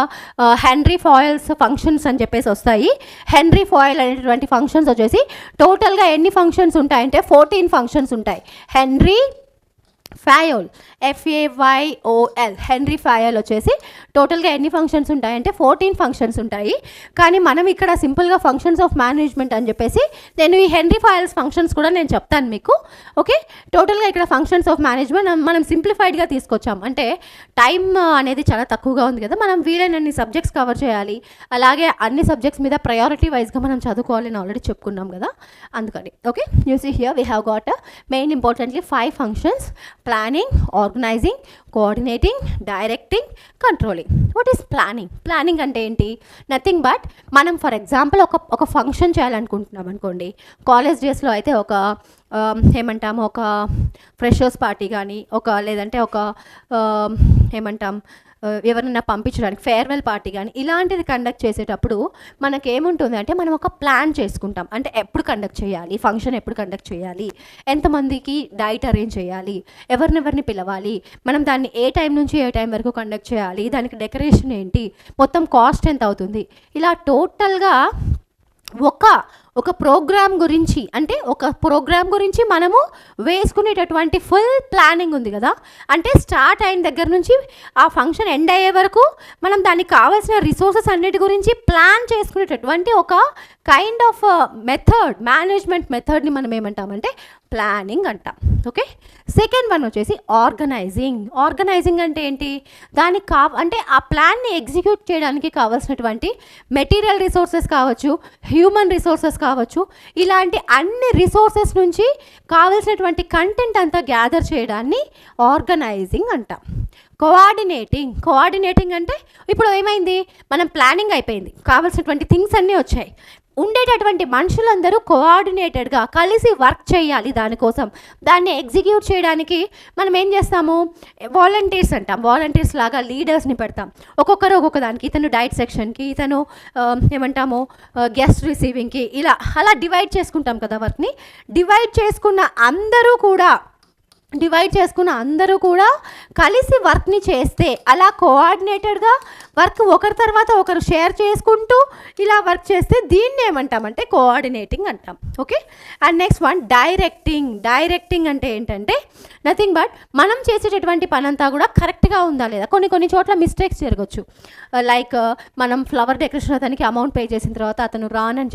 హెన్రీ ఫాయిల్స్ ఫంక్షన్స్ అని చెప్పేసి వస్తాయి. హెన్రీ ఫాయిల్ అనేటువంటి ఫంక్షన్స్ వచ్చేసి టోటల్గా ఎన్ని ఫంక్షన్స్ ఉంటాయంటే 14 ఫంక్షన్స్ ఉంటాయి. హెన్రీ ఫాయోల్, FAYOL, హెన్రీ ఫాయోల్ వచ్చేసి టోటల్గా ఎన్ని ఫంక్షన్స్ ఉంటాయంటే 14 ఫంక్షన్స్ ఉంటాయి. కానీ మనం ఇక్కడ సింపుల్గా ఫంక్షన్స్ ఆఫ్ మేనేజ్మెంట్ అని చెప్పేసి నేను ఈ హెన్రీ ఫాయోల్స్ ఫంక్షన్స్ కూడా నేను చెప్తాను మీకు. ఓకే, టోటల్గా ఇక్కడ ఫంక్షన్స్ ఆఫ్ మేనేజ్మెంట్ మనం సింప్లిఫైడ్గా తీసుకొచ్చాం. అంటే టైం అనేది చాలా తక్కువగా ఉంది కదా, మనం వీలైనన్ని సబ్జెక్ట్స్ కవర్ చేయాలి, అలాగే అన్ని సబ్జెక్ట్స్ మీద ప్రయారిటీ వైజ్గా మనం చదువుకోవాలని ఆల్రెడీ చెప్పుకున్నాం కదా, అందుకని. Okay, you see here we have got main importantly 5 functions: planning, organising, coordinating, directing, controlling. What is planning? Planning అంటే ఏంటి? నథింగ్ బట్ మనం ఫర్ ఎగ్జాంపుల్ ఒక ఫంక్షన్ చేయాలనుకుంటున్నాం అనుకోండి. కాలేజ్ డేస్లో అయితే ఏమంటాము, ఒక ఫ్రెషర్స్ పార్టీ కానీ, లేదంటే ఎవరైనా పంపించడానికి ఫేర్వెల్ పార్టీ కానీ ఇలాంటిది కండక్ట్ చేసేటప్పుడు మనకేముంటుంది అంటే మనం ఒక ప్లాన్ చేసుకుంటాం. అంటే ఎప్పుడు కండక్ట్ చేయాలి, ఫంక్షన్ ఎప్పుడు కండక్ట్ చేయాలి, ఎంతమందికి డైట్ అరేంజ్ చేయాలి, ఎవరినెవరిని పిలవాలి, మనం దాన్ని ఏ టైం నుంచి ఏ టైం వరకు కండక్ట్ చేయాలి, దానికి డెకరేషన్ ఏంటి, మొత్తం కాస్ట్ ఎంత అవుతుంది, ఇలా టోటల్గా ఒక ప్రోగ్రామ్ గురించి, అంటే ఒక ప్రోగ్రామ్ గురించి మనము వేసుకునేటటువంటి ఫుల్ ప్లానింగ్ ఉంది కదా. అంటే స్టార్ట్ అయిన దగ్గర నుంచి ఆ ఫంక్షన్ ఎండ్ అయ్యే వరకు మనం దానికి కావాల్సిన రిసోర్సెస్ అన్నిటి గురించి ప్లాన్ చేసుకునేటటువంటి ఒక కైండ్ ఆఫ్ మెథడ్, మేనేజ్మెంట్ మెథడ్ని మనం ఏమంటామంటే ప్లానింగ్ అంటాం. ఓకే, సెకండ్ వన్ వచ్చేసి ఆర్గనైజింగ్. ఆర్గనైజింగ్ అంటే ఏంటి? అంటే ఆ ప్లాన్ని ఎగ్జిక్యూట్ చేయడానికి కావాల్సినటువంటి మెటీరియల్ రిసోర్సెస్ కావచ్చు, హ్యూమన్ రిసోర్సెస్ కావచ్చు, ఇలాంటి అన్ని రిసోర్సెస్ నుంచి కావాల్సినటువంటి కంటెంట్ అంతా గ్యాదర్ చేయడాన్ని ఆర్గనైజింగ్ అంటాం. కోఆర్డినేటింగ్ అంటే ఇప్పుడు ఏమైంది, మనం ప్లానింగ్ అయిపోయింది, కావాల్సినటువంటి థింగ్స్ అన్నీ వచ్చాయి, ఉండేటటువంటి మనుషులందరూ కోఆర్డినేటెడ్గా కలిసి వర్క్ చేయాలి. దానికోసం దాన్ని ఎగ్జిక్యూట్ చేయడానికి మనం ఏం చేస్తాము, వాలంటీర్స్ అంటాం. వాలంటీర్స్ లాగా లీడర్స్ని పెడతాం. ఒక్కొక్కరు ఒక్కొక్క దానికి, ఇతను డైట్ సెక్షన్కి, ఇతను గెస్ట్ రిసీవింగ్కి, అలా డివైడ్ చేసుకుంటాం కదా వర్క్ని. డివైడ్ చేసుకున్న అందరూ కూడా కలిసి వర్క్ని చేస్తే, అలా కోఆర్డినేటెడ్గా వర్క్ ఒకరి తర్వాత ఒకరు షేర్ చేసుకుంటూ ఇలా వర్క్ చేస్తే దీన్ని ఏమంటామంటే కోఆర్డినేటింగ్ అంటాం. Okay, and next one directing అంటే ఏంటంటే నథింగ్ బట్ మనం చేసేటటువంటి పనంతా కూడా కరెక్ట్గా ఉందా లేదా. కొన్ని చోట్ల మిస్టేక్స్ జరగచ్చు. లైక్ మనం ఫ్లవర్ డెకరేషన్ అతనికి అమౌంట్ పే చేసిన తర్వాత అతను రానని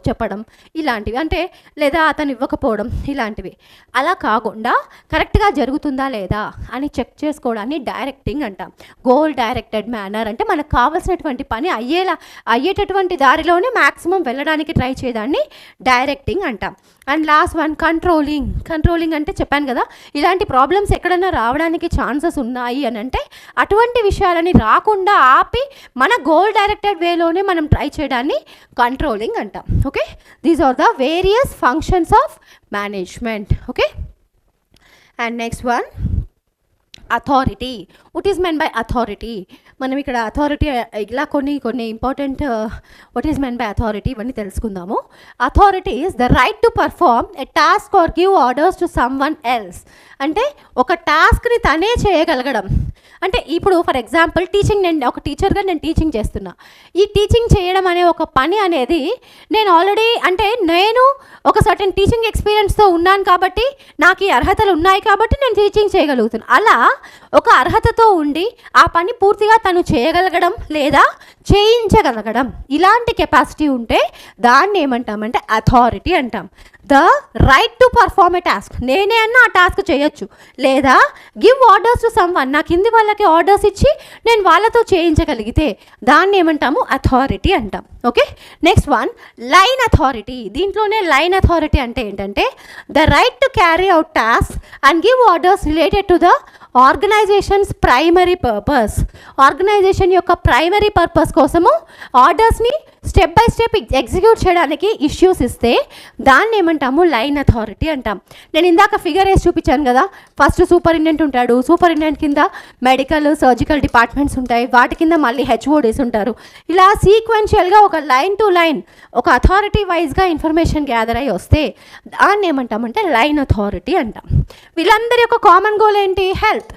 చెప్పడం ఇలాంటివి, అంటే లేదా అతను ఇవ్వకపోవడం ఇలాంటివి. అలా కాకుండా కరెక్ట్గా జరుగుతుందా లేదా అని చెక్ చేసుకోవడాన్ని డైరెక్టింగ్ అంటాం. గోల్ డైరెక్టెడ్ మేనర్ అంటే మనకు కావాల్సినటువంటి పని అయ్యేటటువంటి దారిలోనే మ్యాక్సిమం వెళ్ళడానికి ట్రై చేయడాన్ని డైరెక్టింగ్ అంటాం. అండ్ లాస్ట్ వన్ కంట్రోలింగ్ అంటే చెప్పాను కదా, ఇలాంటి ప్రాబ్లమ్స్ ఎక్కడైనా రావడానికి ఛాన్సెస్ ఉన్నాయి అని అంటే అటువంటి విషయాలని రాకుండా ఆపి మన గోల్ డైరెక్టెడ్ వేలోనే మనం ట్రై చేయడాన్ని కంట్రోలింగ్ అంటాం. Okay, these are the various functions of management. Okay, and next one authority. What is mean by authority? మనం ఇక్కడ అథారిటీ ఇలా కొన్ని important what is mean by authority ఇవన్నీ తెలుసుకుందాము. Authority is the right to perform a task or give orders to someone else. అంటే ఒక టాస్క్ని తనే చేయగలగడం. అంటే ఇప్పుడు ఫర్ ఎగ్జాంపుల్ నేను ఒక టీచర్గా టీచింగ్ చేస్తున్నా. ఈ టీచింగ్ చేయడం అనే ఒక పని అనేది నేను ఒక సర్టెన్ టీచింగ్ ఎక్స్పీరియన్స్తో ఉన్నాను కాబట్టి, నాకు ఈ అర్హతలు ఉన్నాయి కాబట్టి నేను టీచింగ్ చేయగలుగుతాను. అలా ఒక అర్హతతో ఉండి ఆ పని పూర్తిగా తను చేయగలగడం లేదా చేయించగలగడం, ఇలాంటి కెపాసిటీ ఉంటే దాన్ని ఏమంటామంటే అథారిటీ అంటాం. The right to perform a task, నేనే అన్న ఆ టాస్క్ చేయొచ్చు, లేదా గివ్ ఆర్డర్స్ టు సమ్వన్, నా కింది వాళ్ళకి ఆర్డర్స్ ఇచ్చి నేను వాళ్ళతో చేయించగలిగితే దాన్ని ఏమంటాము అథారిటీ అంటాం. Okay, next one line authority. దీంట్లోనే లైన్ అథారిటీ అంటే ఏంటంటే the right to carry out task and give orders related to the organisation's primary purpose. Organisation యొక్క ప్రైమరీ పర్పస్ కోసము ఆర్డర్స్ని స్టెప్ బై స్టెప్ ఎగ్జిక్యూట్ చేయడానికి ఇష్యూస్ ఇస్తే దాన్ని ఏమంటాము, లైన్ అథారిటీ అంటాం. నేను ఇందాక ఫిగర్ వేసి చూపించాను కదా, ఫస్ట్ సూపరింటెండెంట్ ఉంటాడు, సూపరింటెండెంట్ కింద మెడికల్ సర్జికల్ డిపార్ట్మెంట్స్ ఉంటాయి, వాటి కింద మళ్ళీ హెచ్ఓడీస్ ఉంటారు. ఇలా సీక్వెన్షియల్గా ఒక లైన్ టు లైన్ ఒక అథారిటీ వైజ్గా ఇన్ఫర్మేషన్ గ్యాదర్ అయ్యి వస్తే దాన్ని ఏమంటామంటే లైన్ అథారిటీ అంటాం. వీళ్ళందరి యొక్క కామన్ గోల్ ఏంటి, హెల్త్.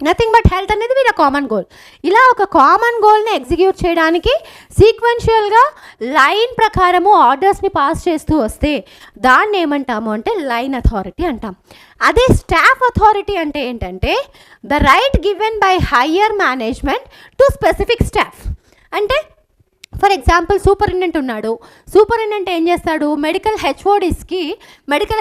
నథింగ్ బట్ హెల్త్ అనేది వీళ్ళ కామన్ గోల్. ఇలా ఒక కామన్ గోల్ని ఎగ్జిక్యూట్ చేయడానికి సీక్వెన్షియల్గా లైన్ ప్రకారము ఆర్డర్స్ని పాస్ చేస్తూ వస్తే దాన్ని ఏమంటాము అంటే లైన్ అథారిటీ అంటాం. అదే స్టాఫ్ అథారిటీ అంటే ఏంటంటే the right given by higher management to specific staff. అంటే ఫర్ ఎగ్జాంపుల్ సూపరింటెండెంట్ ఉన్నాడు, సూపరింటెండెంట్ ఏం చేస్తాడు, మెడికల్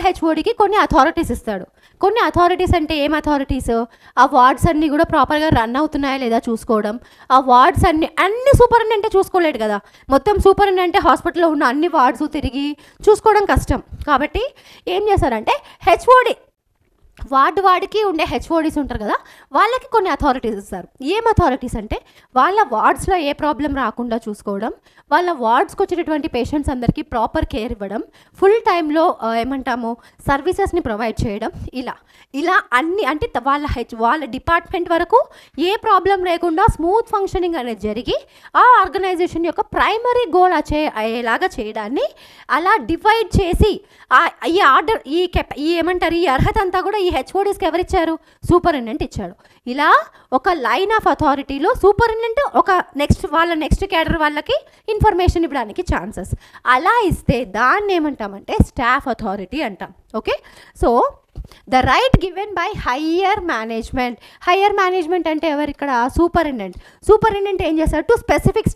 హెచ్ఓడికి కొన్ని అథారిటీస్ ఇస్తాడు. కొన్ని అథారిటీస్ అంటే ఏం అథారిటీస్, ఆ వార్డ్స్ అన్నీ కూడా ప్రాపర్గా రన్ అవుతున్నాయా లేదా చూసుకోవడం. ఆ వార్డ్స్ అన్ని సూపరింటెండెంటే చూసుకోలేడు కదా, మొత్తం సూపరింటెండెంట్ హాస్పిటల్లో ఉన్న అన్ని వార్డ్స్ తిరిగి చూసుకోవడం కష్టం. కాబట్టి ఏం చేస్తారంటే హెచ్ఓడి వార్డుకి ఉండే హెచ్ఓడీస్ ఉంటారు కదా, వాళ్ళకి కొన్ని అథారిటీస్ ఇస్తారు. ఏం అథారిటీస్ అంటే వాళ్ళ వార్డ్స్లో ఏ ప్రాబ్లం రాకుండా చూసుకోవడం, వాళ్ళ వార్డ్స్కి వచ్చినటువంటి పేషెంట్స్ అందరికీ ప్రాపర్ కేర్ ఇవ్వడం, ఫుల్ టైంలో ఏమంటాము సర్వీసెస్ని ప్రొవైడ్ చేయడం. ఇలా అన్ని అంటే వాళ్ళ డిపార్ట్మెంట్ వరకు ఏ ప్రాబ్లం లేకుండా స్మూత్ ఫంక్షనింగ్ అనేది జరిగి ఆ ఆర్గనైజేషన్ యొక్క ప్రైమరీ గోల్ అయ్యేలాగా చేయడాన్ని అలా డివైడ్ చేసి ఈ ఆర్డర్ ఈ ఏమంటారు ఈ అర్హత అంతా కూడా ఈ హెచ్ఓడీస్కి ఎవరిచ్చారు, సూపరింటెండెంట్ ఇచ్చాడు. ఇలా ఒక లైన్ ఆఫ్ అథారిటీలో సూపరింటెండెంట్ ఒక నెక్స్ట్ క్యాడర్ వాళ్ళకి ఇన్ఫర్మేషన్ ఇవ్వడానికి ఛాన్సెస్ అలా ఇస్తే దాన్ని ఏమంటామంటే స్టాఫ్ అథారిటీ అంటాం. Okay, so the right given by higher management అంటే ఎవరు ఇక్కడ, సూపరింటెండెంట్ ఏం చేస్తారు టు స్పెసిఫిక్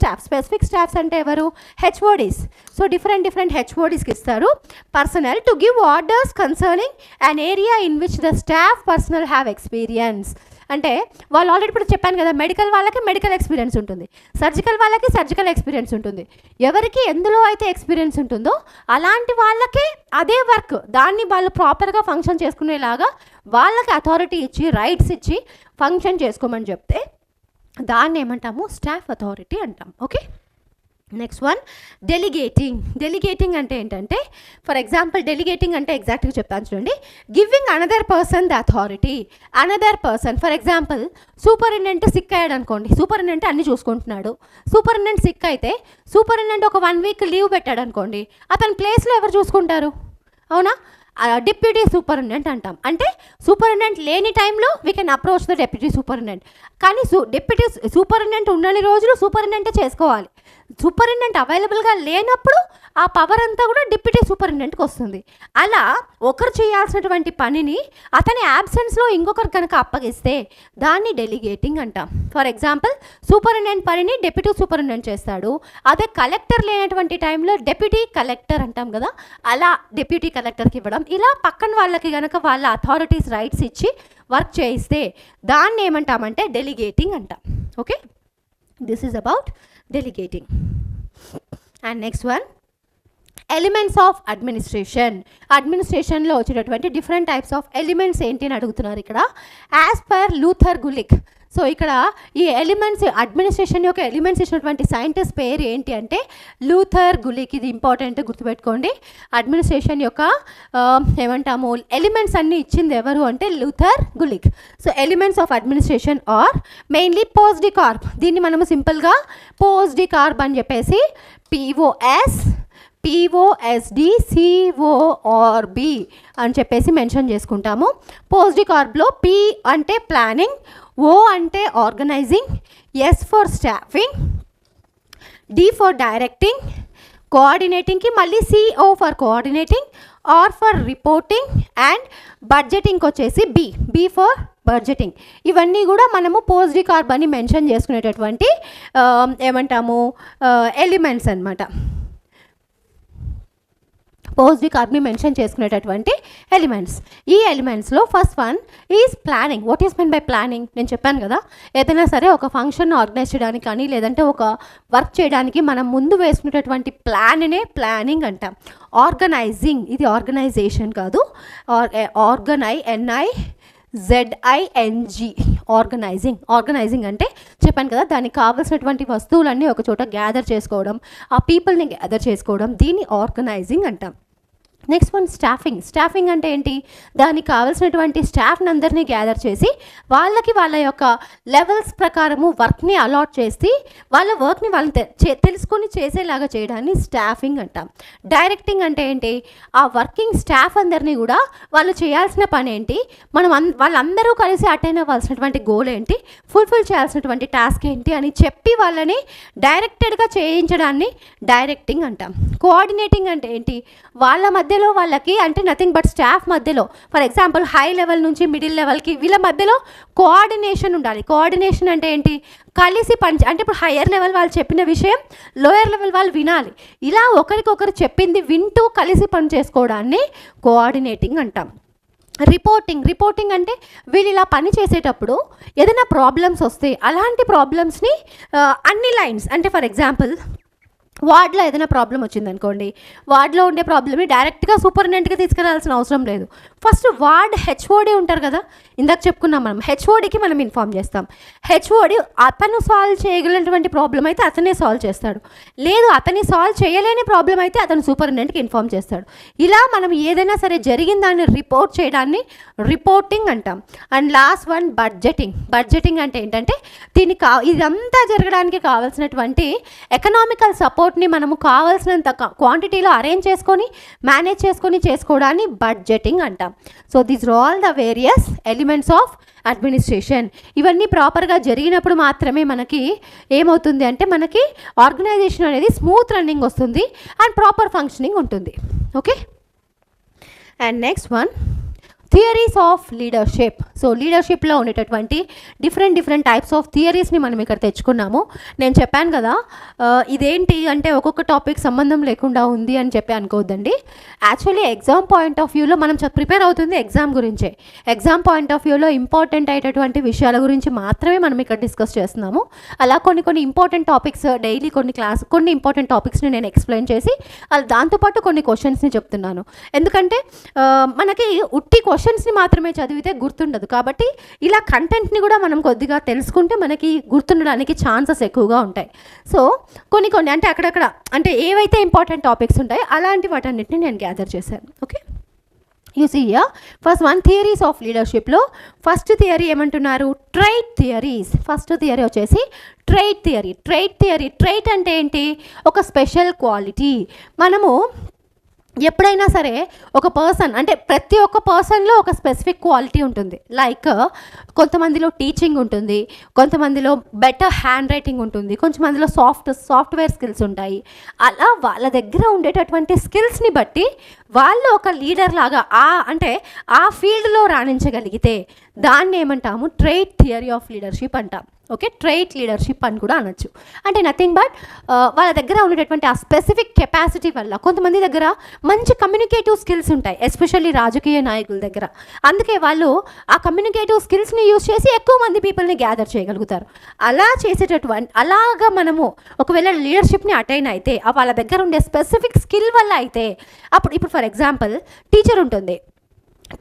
స్టాఫ్స్ అంటే ఎవరు, హెచ్ఓడీస్. సో డిఫరెంట్ హెచ్ఓడీస్కి ఇస్తారు personal to give orders concerning an area in which the staff personal have experience. అంటే వాళ్ళు ఆల్రెడీ ఇప్పుడు చెప్పాను కదా, మెడికల్ వాళ్ళకి మెడికల్ ఎక్స్పీరియన్స్ ఉంటుంది, సర్జికల్ వాళ్ళకి సర్జికల్ ఎక్స్పీరియన్స్ ఉంటుంది. ఎవరికి ఎందులో అయితే ఎక్స్పీరియన్స్ ఉంటుందో అలాంటి వాళ్ళకే అదే వర్క్ దాన్ని వాళ్ళు ప్రాపర్గా ఫంక్షన్ చేసుకునేలాగా వాళ్ళకి అథారిటీ ఇచ్చి రైట్స్ ఇచ్చి ఫంక్షన్ చేసుకోమని చెప్తే దాన్ని ఏమంటాము స్టాఫ్ అథారిటీ అంటాం. ఓకే, నెక్స్ట్ వన్ డెలిగేటింగ్ అంటే ఏంటంటే ఫర్ ఎగ్జాంపుల్ డెలిగేటింగ్ అంటే ఎగ్జాక్ట్గా చెప్తాను చూడండి, giving another person the authority. For example superintendent sick అయ్యాడు అనుకోండి, సూపరింటెండెంట్ అన్ని చూసుకుంటున్నాడు, సూపరింటెండెంట్ సిక్ అయితే సూపరింటెండెంట్ ఒక 1 వీక్ లీవ్ పెట్టాడు అనుకోండి, అతని ప్లేస్లో ఎవరు చూసుకుంటారు, అవునా, డిప్యూటీ సూపరింటెండెంట్ అంటాం. అంటే సూపరింటెండెంట్ లేని టైంలో we can approach the deputy superintendent. కానీ డిప్యూటీ సూపరింటెండెంట్ ఉన్నన్ని రోజులు సూపరింటెండెంటే చేసుకోవాలి. సూపరింటెండెంట్ అవైలబుల్గా లేనప్పుడు ఆ పవర్ అంతా కూడా డిప్యూటీ సూపరింటెండెంట్కి వస్తుంది. అలా ఒకరు చేయాల్సినటువంటి పనిని అతని యాబ్సెన్స్లో ఇంకొకరు కనుక అప్పగిస్తే దాన్ని డెలిగేటింగ్ అంటాం. ఫర్ ఎగ్జాంపుల్ సూపరింటెండెంట్ పనిని డిప్యూటీ సూపరింటెండెంట్ చేస్తాడు, అదే కలెక్టర్ లేనటువంటి టైంలో డెప్యూటీ కలెక్టర్ అంటాం కదా, అలా డెప్యూటీ కలెక్టర్కి ఇవ్వడం. ఇలా పక్కన వాళ్ళకి కనుక వాళ్ళ అథారిటీస్ రైట్స్ ఇచ్చి వర్క్ చేయిస్తే దాన్ని ఏమంటామంటే డెలిగేటింగ్ అంటాం. Okay, this is about delegating. And next one elements of అడ్మినిస్ట్రేషన్లో వచ్చేటటువంటి డిఫరెంట్ టైప్స్ ఆఫ్ ఎలిమెంట్స్ ఏంటి అని అడుగుతున్నారు ఇక్కడ. As per Luther Gulick. So ఇక్కడ ఈ ఎలిమెంట్స్ అడ్మినిస్ట్రేషన్ యొక్క ఎలిమెంట్స్ ఇచ్చినటువంటి సైంటిస్ట్ పేరు ఏంటి అంటే లూథర్ గులిక్. ఇది ఇంపార్టెంట్ గుర్తుపెట్టుకోండి. అడ్మినిస్ట్రేషన్ యొక్క ఏమంటాము ఎలిమెంట్స్ అన్నీ ఇచ్చింది ఎవరు అంటే Luther Gulick. So elements of administration are mainly POSDCORB. దీన్ని మనము సింపుల్గా పోస్డికార్బ్ అని చెప్పేసి POSD అని చెప్పేసి మెన్షన్ చేసుకుంటాము. పోస్డికార్బ్లో P అంటే ప్లానింగ్, O అంటే organizing, S for staffing, D for directing, కోఆర్డినేటింగ్కి మళ్ళీ CO for coordinating, R for reporting and బడ్జెటింగ్కి వచ్చేసి B ఫర్ బడ్జెటింగ్. ఇవన్నీ కూడా మనము పోస్డికార్బ్ అని మెన్షన్ చేసుకునేటటువంటి ఏమంటాము ఎలిమెంట్స్ అన్నమాట. పోస్డికార్బ్ని మెన్షన్ చేసుకునేటటువంటి ఎలిమెంట్స్. ఈ ఎలిమెంట్స్లో first one is planning. What is mean by planning? నేను చెప్పాను కదా, ఏదైనా సరే ఒక ఫంక్షన్ ఆర్గనైజ్ చేయడానికి కానీ లేదంటే ఒక వర్క్ చేయడానికి మనం ముందు వేసుకునేటటువంటి ప్లాన్నే ప్లానింగ్ అంటాం. ఆర్గనైజింగ్ ఇది ఆర్గనైజేషన్ కాదు, NIZING ZING, ఆర్గనైజింగ్ అంటే చెప్పాను కదా, దానికి కావాల్సినటువంటి వస్తువులన్నీ ఒక చోట గ్యాదర్ చేసుకోవడం, ఆ పీపుల్ని గ్యాదర్ చేసుకోవడం, దీన్ని ఆర్గనైజింగ్ అంటాం. నెక్స్ట్ వన్ స్టాఫింగ్ అంటే ఏంటి, దానికి కావాల్సినటువంటి స్టాఫ్ని అందరినీ గ్యాదర్ చేసి వాళ్ళకి వాళ్ళ యొక్క లెవెల్స్ ప్రకారము వర్క్ని అలాట్ చేసి వాళ్ళ వర్క్ని వాళ్ళు తెలుసుకొని చేసేలాగా చేయడాన్ని స్టాఫింగ్ అంటాం. డైరెక్టింగ్ అంటే ఏంటి, ఆ వర్కింగ్ స్టాఫ్ అందరినీ కూడా వాళ్ళు చేయాల్సిన పని ఏంటి, వాళ్ళందరూ కలిసి అటైన్ అవ్వాల్సినటువంటి గోల్ ఏంటి, ఫుల్ఫిల్ చేయాల్సినటువంటి టాస్క్ ఏంటి అని చెప్పి వాళ్ళని డైరెక్టెడ్గా చేయించడాన్ని డైరెక్టింగ్ అంటాం. కోఆర్డినేటింగ్ అంటే ఏంటి, వాళ్ళ మధ్యలో వాళ్ళకి అంటే నథింగ్ బట్ స్టాఫ్ మధ్యలో, ఫర్ ఎగ్జాంపుల్ హై లెవెల్ నుంచి మిడిల్ లెవెల్కి వీళ్ళ మధ్యలో కోఆర్డినేషన్ ఉండాలి. కోఆర్డినేషన్ అంటే ఏంటి, కలిసి అంటే ఇప్పుడు హయ్యర్ లెవెల్ వాళ్ళు చెప్పిన విషయం లోయర్ లెవెల్ వాళ్ళు వినాలి, ఇలా ఒకరికొకరు చెప్పింది వింటూ కలిసి పని చేసుకోవడాన్ని కోఆర్డినేటింగ్ అంటాం. రిపోర్టింగ్ అంటే వీళ్ళు ఇలా పని చేసేటప్పుడు ఏదైనా ప్రాబ్లమ్స్ వస్తే అలాంటి ప్రాబ్లమ్స్ని అన్ని లైన్స్, అంటే ఫర్ ఎగ్జాంపుల్ వార్డ్లో ఏదైనా ప్రాబ్లం వచ్చిందనుకోండి, వార్డ్లో ఉండే ప్రాబ్లమ్ని డైరెక్ట్గా సూపరింటెండెంట్కి తీసుకెళ్లాల్సిన అవసరం లేదు. ఫస్ట్ వార్డ్ హెచ్ఓడి ఉంటారు కదా, ఇందాక చెప్పుకున్నాం మనం, హెచ్ఓడికి మనం ఇన్ఫామ్ చేస్తాం. హెచ్ఓడి అతను సాల్వ్ చేయగలిగినటువంటి ప్రాబ్లం అయితే అతనే సాల్వ్ చేస్తాడు, లేదు అతని సాల్వ్ చేయలేని ప్రాబ్లం అయితే అతను సూపరింటెండెంట్కి ఇన్ఫామ్ చేస్తాడు. ఇలా మనం ఏదైనా సరే జరిగిన దాన్ని రిపోర్ట్ చేయడాన్ని రిపోర్టింగ్ అంటాం. అండ్ లాస్ట్ వన్ బడ్జెటింగ్ అంటే ఏంటంటే ఇదంతా జరగడానికి కావాల్సినటువంటి ఎకనామికల్ సపోర్ట్ని మనము కావాల్సినంత క్వాంటిటీలో అరేంజ్ చేసుకొని మేనేజ్ చేసుకొని చేసుకోవడాన్ని బడ్జెటింగ్ అంటాం. So these are all the various elements of administration. ఇవన్నీ ప్రాపర్గా జరిగినప్పుడు మాత్రమే మనకి ఏమవుతుంది అంటే మనకి ఆర్గనైజేషన్ అనేది స్మూత్ రన్నింగ్ వస్తుంది అండ్ ప్రాపర్ ఫంక్షనింగ్ ఉంటుంది. Okay, and next one theories of leadership. So లీడర్షిప్లో ఉండేటటువంటి డిఫరెంట్ టైప్స్ ఆఫ్ థియరీస్ని మనం ఇక్కడ తెచ్చుకున్నాము. నేను చెప్పాను కదా, ఇదేంటి అంటే ఒక్కొక్క టాపిక్ సంబంధం లేకుండా ఉంది అని చెప్పి అనుకోవద్దండి. యాక్చువల్లీ ఎగ్జామ్ పాయింట్ ఆఫ్ వ్యూలో మనం ప్రిపేర్ అవుతుంది ఎగ్జామ్ గురించే. ఎగ్జామ్ పాయింట్ ఆఫ్ వ్యూలో ఇంపార్టెంట్ అయ్యేటటువంటి విషయాల గురించి మాత్రమే మనం ఇక్కడ డిస్కస్ చేస్తున్నాము. అలా కొన్ని ఇంపార్టెంట్ టాపిక్స్ డైలీ కొన్ని ఇంపార్టెంట్ టాపిక్స్ని నేను ఎక్స్ప్లెయిన్ చేసి దాంతోపాటు కొన్ని క్వశ్చన్స్ని చెప్తున్నాను. ఎందుకంటే మనకి ఉట్టి క్వశ్చన్స్ని మాత్రమే చదివితే గుర్తుండదు, కాబట్టి ఇలా కంటెంట్ని కూడా మనం కొద్దిగా తెలుసుకుంటే మనకి గుర్తుండడానికి ఛాన్సెస్ ఎక్కువగా ఉంటాయి. సో కొన్ని అంటే అక్కడక్కడ అంటే ఏవైతే ఇంపార్టెంట్ టాపిక్స్ ఉంటాయో అలాంటి వాటన్నిటిని నేను గ్యాదర్ చేశాను. Okay, you see here first one theories of లీడర్షిప్లో ఫస్ట్ థియరీ ఏమంటున్నారు, ట్రైట్ థియరీస్. ఫస్ట్ థియరీ వచ్చేసి ట్రైట్ థియరీ. ట్రైట్ అంటే ఏంటి, ఒక స్పెషల్ క్వాలిటీ. మనము ఎప్పుడైనా సరే ఒక పర్సన్ అంటే ప్రతి ఒక్క పర్సన్లో ఒక స్పెసిఫిక్ క్వాలిటీ ఉంటుంది. లైక్ కొంతమందిలో టీచింగ్ ఉంటుంది, కొంతమందిలో బెటర్ హ్యాండ్ రైటింగ్ ఉంటుంది, కొంతమందిలో సాఫ్ట్వేర్ స్కిల్స్ ఉంటాయి. అలా వాళ్ళ దగ్గర ఉండేటటువంటి స్కిల్స్ని బట్టి వాళ్ళు ఒక లీడర్ లాగా అంటే ఆ ఫీల్డ్లో రాణించగలిగితే దాన్ని ఏమంటాము, ట్రైట్ థియరీ ఆఫ్ లీడర్షిప్ అంటాం. ఓకే, ట్రైట్ లీడర్షిప్ అని కూడా అనొచ్చు. అంటే నథింగ్ బట్ వాళ్ళ దగ్గర ఉండేటటువంటి ఆ స్పెసిఫిక్ కెపాసిటీ వల్ల కొంతమంది దగ్గర మంచి కమ్యూనికేటివ్ స్కిల్స్ ఉంటాయి, ఎస్పెషల్లీ రాజకీయ నాయకుల దగ్గర. అందుకే వాళ్ళు ఆ కమ్యూనికేటివ్ స్కిల్స్ని యూజ్ చేసి ఎక్కువ మంది పీపుల్ని గ్యాదర్ చేయగలుగుతారు. అలాగా మనము ఒకవేళ లీడర్షిప్ని అటైన్ అయితే వాళ్ళ దగ్గర ఉండే స్పెసిఫిక్ స్కిల్ వల్ల అయితే ఇప్పుడు ఫర్ ఎగ్జాంపుల్ టీచర్ ఉంటుంది.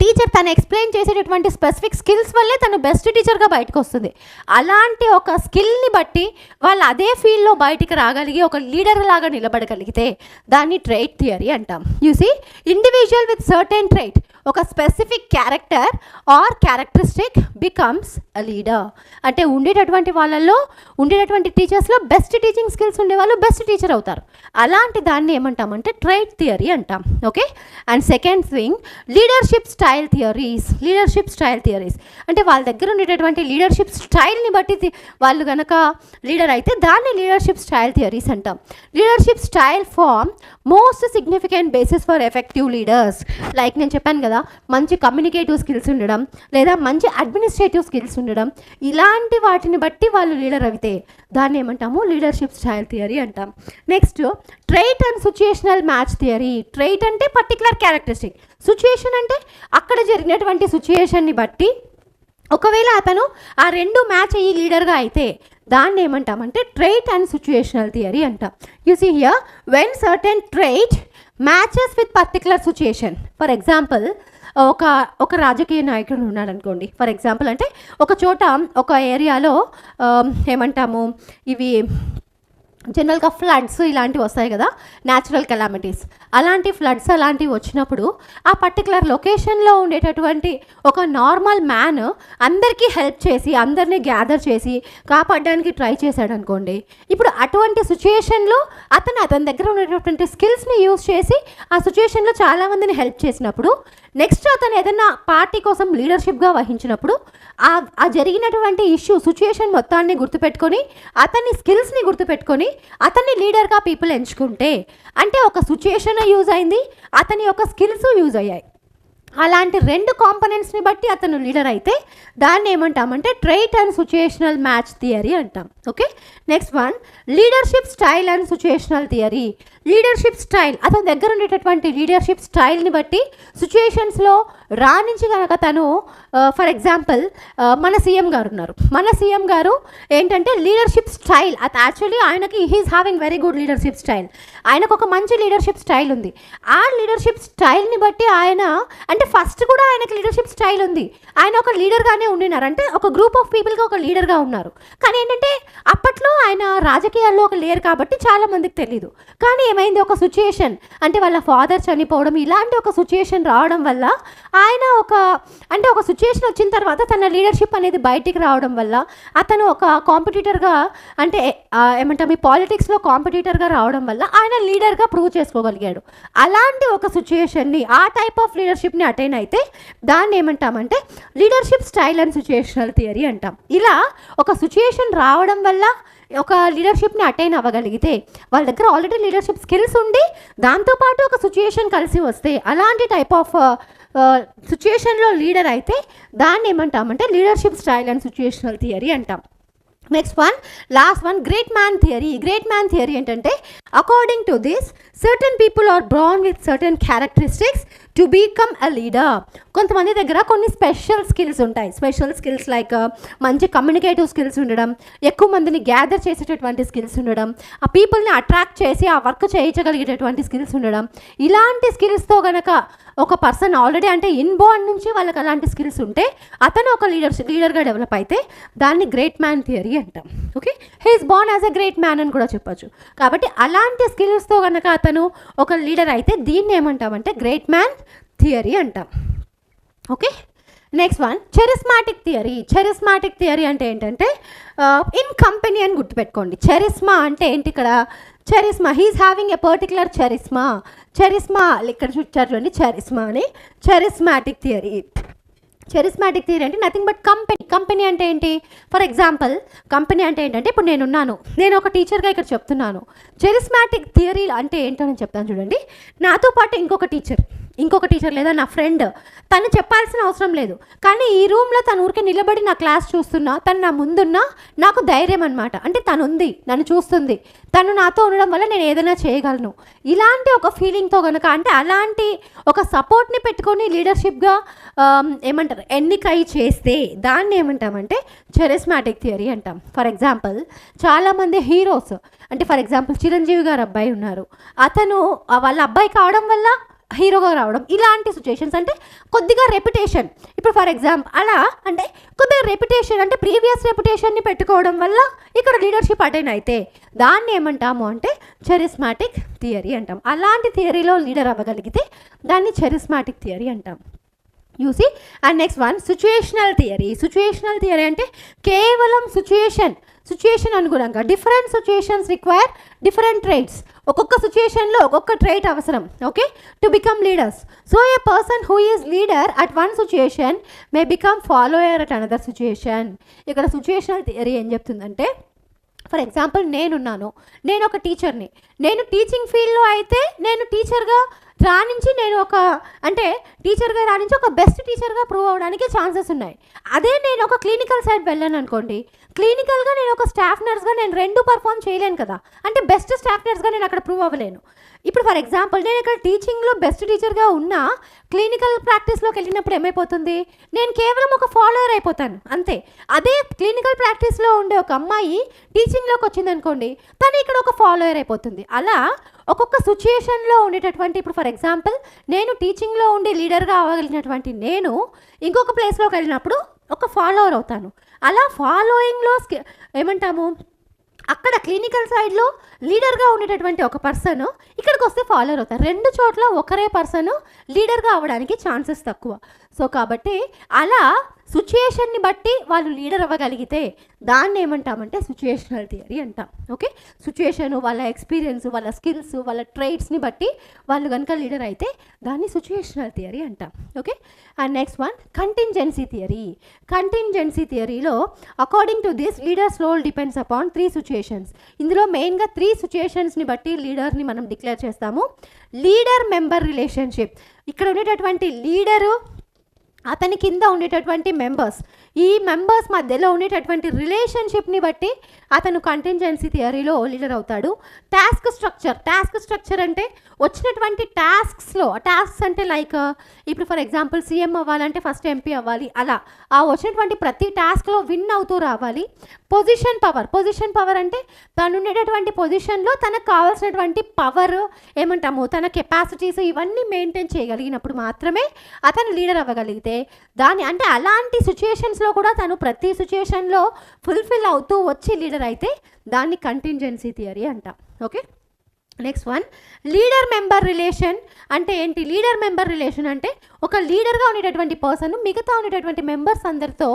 టీచర్ తను ఎక్స్ప్లెయిన్ చేసేటటువంటి స్పెసిఫిక్ స్కిల్స్ వల్లే తను బెస్ట్ టీచర్గా బయటకు వస్తుంది. అలాంటి ఒక స్కిల్ని బట్టి వాళ్ళు అదే ఫీల్డ్లో బయటికి రాగలిగి ఒక లీడర్ లాగా నిలబడగలిగితే దాన్ని ట్రైట్ థియరీ అంటాం. You see individual with certain trait, ఒక specific character or characteristic becomes a leader. అంటే ఉండేటటువంటి టీచర్స్లో బెస్ట్ టీచింగ్ స్కిల్స్ ఉండేవాళ్ళు బెస్ట్ టీచర్ అవుతారు. అలాంటి దాన్ని ఏమంటామంటే ట్రైట్ థియరీ అంటాం. Okay, and second thing leadership style theories. అంటే వాళ్ళ దగ్గర ఉండేటటువంటి లీడర్షిప్ స్టైల్ని బట్టి వాళ్ళు కనుక లీడర్ అయితే దాన్ని లీడర్షిప్ స్టైల్ థియరీస్ అంటాం. Leadership style form most significant basis for effective leaders. Like నేను చెప్పాను కదా, మంచి కమ్యూనికేటివ్ స్కిల్స్ ఉండడం లేదా మంచి అడ్మినిస్ట్రేటివ్ స్కిల్స్ ఉండడం, ఇలాంటి వాటిని బట్టి వాళ్ళు లీడర్ అయితే దాన్ని ఏమంటాము, లీడర్షిప్ స్టైల్ థియరీ అంటాం. Next trait and situational match theory. Trait అంటే పర్టికులర్ క్యారెక్టరిస్టిక్, సిచ్యుయేషన్ అంటే అక్కడ జరిగినటువంటి సిచ్యుయేషన్ని బట్టి ఒకవేళ అతను ఆ రెండు మ్యాచ్ అయ్యి లీడర్గా అయితే దాన్ని ఏమంటామంటే ట్రైట్ అండ్ సిచ్యుయేషనల్ థియరీ అంటాం. You see here when certain trait matches with particular situation. For example ఒక ఒక రాజకీయ నాయకుడు ఉన్నాడనుకోండి. ఫర్ ఎగ్జాంపుల్ అంటే ఒక చోట ఒక ఏరియాలో ఏమంటాము ఇవి జనరల్గా ఫ్లడ్స్ ఇలాంటివి వస్తాయి కదా, న్యాచురల్ కెలామిటీస్. అలాంటి ఫ్లడ్స్ అలాంటివి వచ్చినప్పుడు ఆ పర్టికులర్ లొకేషన్లో ఉండేటటువంటి ఒక నార్మల్ మ్యాన్ అందరికీ హెల్ప్ చేసి అందరినీ గ్యాదర్ చేసి కాపాడడానికి ట్రై చేశాడు అనుకోండి. ఇప్పుడు అటువంటి సిచ్యుయేషన్లో అతని దగ్గర ఉండేటటువంటి స్కిల్స్ని యూజ్ చేసి ఆ సిచ్యుయేషన్లో చాలామందిని హెల్ప్ చేసినప్పుడు నెక్స్ట్ అతను ఏదైనా పార్టీ కోసం లీడర్షిప్గా వహించినప్పుడు ఆ జరిగినటువంటి ఇష్యూ సిచ్యుయేషన్ మొత్తాన్ని గుర్తుపెట్టుకొని అతని స్కిల్స్ని గుర్తుపెట్టుకొని అతన్ని లీడర్గా పీపుల్ ఎంచుకుంటే అంటే ఒక సిచ్యుయేషన్ యూజ్ అయింది, అతని యొక్క స్కిల్స్ యూజ్ అయ్యాయి. అలాంటి 2 కాంపోనెంట్స్ని బట్టి అతను లీడర్ అయితే దాన్ని ఏమంటామంటే trait and situational match theory అంటాం. Okay, next one leadership style and situational theory. Leadership style అతని దగ్గర ఉండేటటువంటి లీడర్షిప్ స్టైల్ని బట్టి సిచ్యుయేషన్స్లో రాణించి కనుక తను ఫర్ ఎగ్జాంపుల్ మన సీఎం గారు ఉన్నారు. మన సీఎం గారు ఏంటంటే లీడర్షిప్ స్టైల్ అది యాక్చువల్లీ ఆయనకి he is having very good leadership style. ఆయనకు ఒక మంచి లీడర్షిప్ స్టైల్ ఉంది. ఆ లీడర్షిప్ స్టైల్ని బట్టి ఆయన అంటే ఫస్ట్ కూడా ఆయనకి లీడర్షిప్ స్టైల్ ఉంది. ఆయన ఒక లీడర్గానే ఉండినారు, అంటే ఒక గ్రూప్ ఆఫ్ పీపుల్గా ఒక లీడర్గా ఉన్నారు. కానీ ఏంటంటే అప్పట్లో ఆయన రాజకీయాల్లో ఒక లేరు కాబట్టి చాలామందికి తెలియదు. కానీ ఏమైంది, ఒక సిచ్యుయేషన్ అంటే వాళ్ళ ఫాదర్ చనిపోవడం ఇలాంటి ఒక సిచ్యుయేషన్ రావడం వల్ల ఆయన ఒక సిచ్యుయేషన్ వచ్చిన తర్వాత తన లీడర్షిప్ అనేది బయటికి రావడం వల్ల అతను ఒక కాంపిటీటర్గా అంటే ఏమంటాం ఈ పాలిటిక్స్లో కాంపిటీటర్గా రావడం వల్ల ఆయన లీడర్గా ప్రూవ్ చేసుకోగలిగాడు. అలాంటి ఒక సిచ్యుయేషన్ని ఆ టైప్ ఆఫ్ లీడర్షిప్ని అటైన్ అయితే దాన్ని ఏమంటామంటే leadership style and situational theory అంటాం. ఇలా ఒక సిచ్యుయేషన్ రావడం వల్ల ఒక లీడర్షిప్ని అటైన్ అవ్వగలిగితే వాళ్ళ దగ్గర ఆల్రెడీ లీడర్షిప్ స్కిల్స్ ఉండి దాంతోపాటు ఒక సిచ్యుయేషన్ కలిసి వస్తే అలాంటి టైప్ ఆఫ్ సిచ్యుయేషన్లో లీడర్ అయితే దాన్ని ఏమంటామంటే leadership style and situational theory అంటాం. Next one last one great man theory. Great man theory ఏంటంటే according to this certain people are born with certain characteristics to become a leader. కొంతమంది దగ్గర కొన్ని special skills ఉంటాయి. Special skills like మంచి communicative skills ఉండడం, ఎక్కువ మందిని gather చేసేటటువంటి స్కిల్స్ ఉండడం, ఆ పీపుల్ని అట్రాక్ట్ చేసి ఆ వర్క్ చేయించగలిగేటటువంటి స్కిల్స్ ఉండడం. ఇలాంటి స్కిల్స్తో కనుక ఒక పర్సన్ ఆల్రెడీ అంటే ఇన్బోర్న్ నుంచి వాళ్ళకి అలాంటి స్కిల్స్ ఉంటే అతను ఒక లీడర్గా డెవలప్ అయితే దాన్ని గ్రేట్ మ్యాన్ థియరీ అంటాం. Okay, he is born as a great man అని కూడా చెప్పచ్చు. కాబట్టి అలాంటి స్కిల్స్తో కనుక అతను ఒక లీడర్ అయితే దీన్ని ఏమంటామంటే గ్రేట్ మ్యాన్ థియరీ అంటాం. Okay, next one charismatic theory. Charismatic theory అంటే ఏంటంటే ఇన్ కంపెనీ అని గుర్తుపెట్టుకోండి. చెరిస్మా అంటే ఏంటి ఇక్కడ చెరిస్మా హీఈస్ హ్యావింగ్ ఎ పర్టికులర్ చెరిస్మా. చెరిస్మా ఇక్కడ చూడండి చెరిస్మా అని చెరిస్మాటిక్ థియరీ. చెరిస్మాటిక్ థియరీ అంటే నథింగ్ బట్ కంపెనీ అంటే ఏంటి, ఫర్ ఎగ్జాంపుల్ కంపెనీ అంటే ఏంటంటే ఇప్పుడు నేను ఒక టీచర్గా ఇక్కడ చెప్తున్నాను. చెరిస్మాటిక్ థియరీ అంటే ఏంటో నేను చెప్తాను చూడండి. నాతో పాటు ఇంకొక టీచర్ లేదా నా ఫ్రెండ్ తను చెప్పాల్సిన అవసరం లేదు, కానీ ఈ రూమ్లో తను ఊరికే నిలబడి నా క్లాస్ చూస్తున్నా, తను నా ముందున్నా నాకు ధైర్యం అనమాట. అంటే తను ఉంది, నన్ను చూస్తుంది, తను నాతో ఉండడం వల్ల నేను ఏదైనా చేయగలను. ఇలాంటి ఒక ఫీలింగ్తో కనుక అంటే అలాంటి ఒక సపోర్ట్ని పెట్టుకొని లీడర్షిప్గా ఏమంటారు ఎన్నికై చేస్తే దాన్ని ఏమంటామంటే చెరిస్మాటిక్ థియరీ అంటాం. ఫర్ ఎగ్జాంపుల్ చాలామంది హీరోస్ అంటే ఫర్ ఎగ్జాంపుల్ చిరంజీవి గారు అబ్బాయి ఉన్నారు, అతను వాళ్ళ అబ్బాయి కావడం వల్ల హీరోగా రావడం. ఇలాంటి సిచ్యుయేషన్స్ అంటే కొద్దిగా రెప్యుటేషన్, ఇప్పుడు ఫర్ ఎగ్జాంపుల్ అలా అంటే కొద్దిగా రెప్యుటేషన్ అంటే ప్రీవియస్ రెప్యుటేషన్ని పెట్టుకోవడం వల్ల ఇక్కడ లీడర్షిప్ అటైన్ అయితే దాన్ని ఏమంటాము అంటే చెరిస్మాటిక్ థియరీ అంటాం. అలాంటి థియరీలో లీడర్ అవ్వగలిగితే దాన్ని చెరిస్మాటిక్ థియరీ అంటాం. You see and next one situational theory. Situational theory అంటే కేవలం సిచ్యుయేషన్ అనుగుణంగా different situations require different traits. ఒక్కొక్క సిచ్యుయేషన్లో ఒక్కొక్క ట్రైట్ అవసరం. Okay, to become leaders. So a person who is leader at one situation may become follower at another situation. ఇక్కడ situational theory ఏం చెప్తుందంటే ఫర్ ఎగ్జాంపుల్ నేను ఒక టీచర్ని, నేను టీచింగ్ ఫీల్డ్లో అయితే నేను టీచర్గా రాణించి ఒక బెస్ట్ టీచర్గా ప్రూవ్ అవ్వడానికి ఛాన్సెస్ ఉన్నాయి. అదే నేను ఒక క్లినికల్ సైడ్ వెళ్ళాను అనుకోండి, క్లినికల్గా నేను ఒక స్టాఫ్ నర్స్గా నేను 2 పర్ఫామ్ చేయలేను కదా, అంటే బెస్ట్ స్టాఫ్ నర్స్గా నేను అక్కడ ప్రూవ్ అవ్వలేను. ఇప్పుడు ఫర్ ఎగ్జాంపుల్ నేను ఇక్కడ టీచింగ్లో బెస్ట్ టీచర్గా ఉన్నా క్లినికల్ ప్రాక్టీస్లోకి వెళ్ళినప్పుడు ఏమైపోతుంది, నేను కేవలం ఒక ఫాలోవర్ అయిపోతాను అంతే. అదే క్లినికల్ ప్రాక్టీస్లో ఉండే ఒక అమ్మాయి టీచింగ్లోకి వచ్చిందనుకోండి, తను ఇక్కడ ఒక ఫాలోవర్ అయిపోతుంది. అలా ఒక్కొక్క సిచ్యుయేషన్లో ఉండేటటువంటి, ఇప్పుడు ఫర్ ఎగ్జాంపుల్ నేను టీచింగ్లో ఉండి లీడర్గా అవ్వగలిగినటువంటి నేను ఇంకొక ప్లేస్లోకి వెళ్ళినప్పుడు ఒక ఫాలోవర్ అవుతాను. అలా ఫాలోయింగ్లో ఏమంటాము, అక్కడ క్లినికల్ సైడ్లో లీడర్గా ఉండేటటువంటి ఒక పర్సన్ ఇక్కడికి వస్తే ఫాలోవర్ అవుతారు. రెండు చోట్ల ఒకరే పర్సన్ లీడర్గా అవ్వడానికి ఛాన్సెస్ తక్కువ. సో కాబట్టి అలా సిచ్యుయేషన్ని బట్టి వాళ్ళు లీడర్ అవ్వగలిగితే దాన్ని ఏమంటామంటే సిచ్యుయేషనల్ థియరీ అంటాం. ఓకే, సిచ్యుయేషను, వాళ్ళ ఎక్స్పీరియన్స్, వాళ్ళ స్కిల్స్, వాళ్ళ ట్రైట్స్ని బట్టి వాళ్ళు కనుక లీడర్ అయితే దాన్ని సిచ్యుయేషనల్ థియరీ అంటాం. Okay, and next one contingency theory. Contingency థియరీలో according to this leader's role depends upon 3 situations. ఇందులో మెయిన్గా 3 సిచ్యుయేషన్స్ని బట్టి లీడర్ని మనం డిక్లేర్ చేస్తాము. లీడర్ మెంబర్ రిలేషన్షిప్, ఇక్కడ ఉండేటటువంటి లీడరు, అతని కింద ఉండేటటువంటి మెంబర్స్, ఈ మెంబర్స్ మధ్యలో ఉండేటటువంటి రిలేషన్షిప్ని బట్టి అతను కంటింజెన్సీ థియరీలో లీడర్ అవుతాడు. టాస్క్ స్ట్రక్చర్ అంటే వచ్చినటువంటి టాస్క్స్లో, టాస్క్స్ అంటే లైక్ ఇప్పుడు ఫర్ ఎగ్జాంపుల్ సీఎం అవ్వాలంటే ఫస్ట్ ఎంపీ అవ్వాలి, అలా ఆ వచ్చినటువంటి ప్రతి టాస్క్లో విన్ అవుతూ రావాలి. పొజిషన్ పవర్ అంటే తను ఉండేటటువంటి పొజిషన్లో తనకు కావాల్సినటువంటి పవర్ ఏమంటాము, తన కెపాసిటీస్ ఇవన్నీ మెయింటైన్ చేయగలిగినప్పుడు మాత్రమే అతను లీడర్ అవ్వగలిగితే దాని అంటే అలాంటి సిచ్యుయేషన్స్లో కూడా తను ప్రతి సిచ్యుయేషన్లో ఫుల్ఫిల్ అవుతూ వచ్చి లీడర్ అయితే దాన్ని కంటింజెన్సీ థియరీ అంటాం. Okay, next one leader member relation అంటే ఏంటి? లీడర్ మెంబర్ రిలేషన్ అంటే ఒక లీడర్గా ఉండేటటువంటి పర్సన్ మిగతా ఉండేటటువంటి మెంబర్స్ అందరితో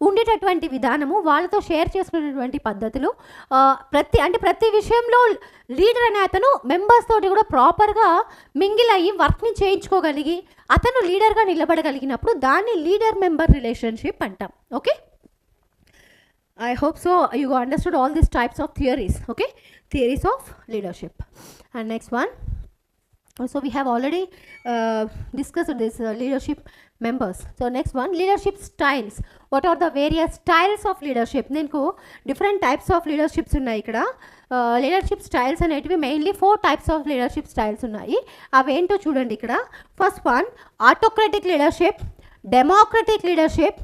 ఉండేటటువంటి విధానము, వాళ్ళతో షేర్ చేసుకునేటువంటి పద్ధతులు, ప్రతి విషయంలో లీడర్ అనే అతను మెంబర్స్ తోటి కూడా ప్రాపర్గా మింగిల్ అయ్యి వర్క్ని చేయించుకోగలిగి అతను లీడర్గా నిలబడగలిగినప్పుడు దాన్ని లీడర్ మెంబర్ రిలేషన్షిప్ అంటాం. Okay, I hope so you understood all these types of theories. Okay, theories of leadership. And next one, so we have already discussed this leadership members. So next one, leadership styles. What are the various styles of leadership? Nenku different types of leaderships unnai ikkada. Leadership styles అనేటివి mainly 4 types of leadership styles ఉన్నాయి. అవేంటో చూడండి ఇక్కడ. First one autocratic leadership, democratic leadership,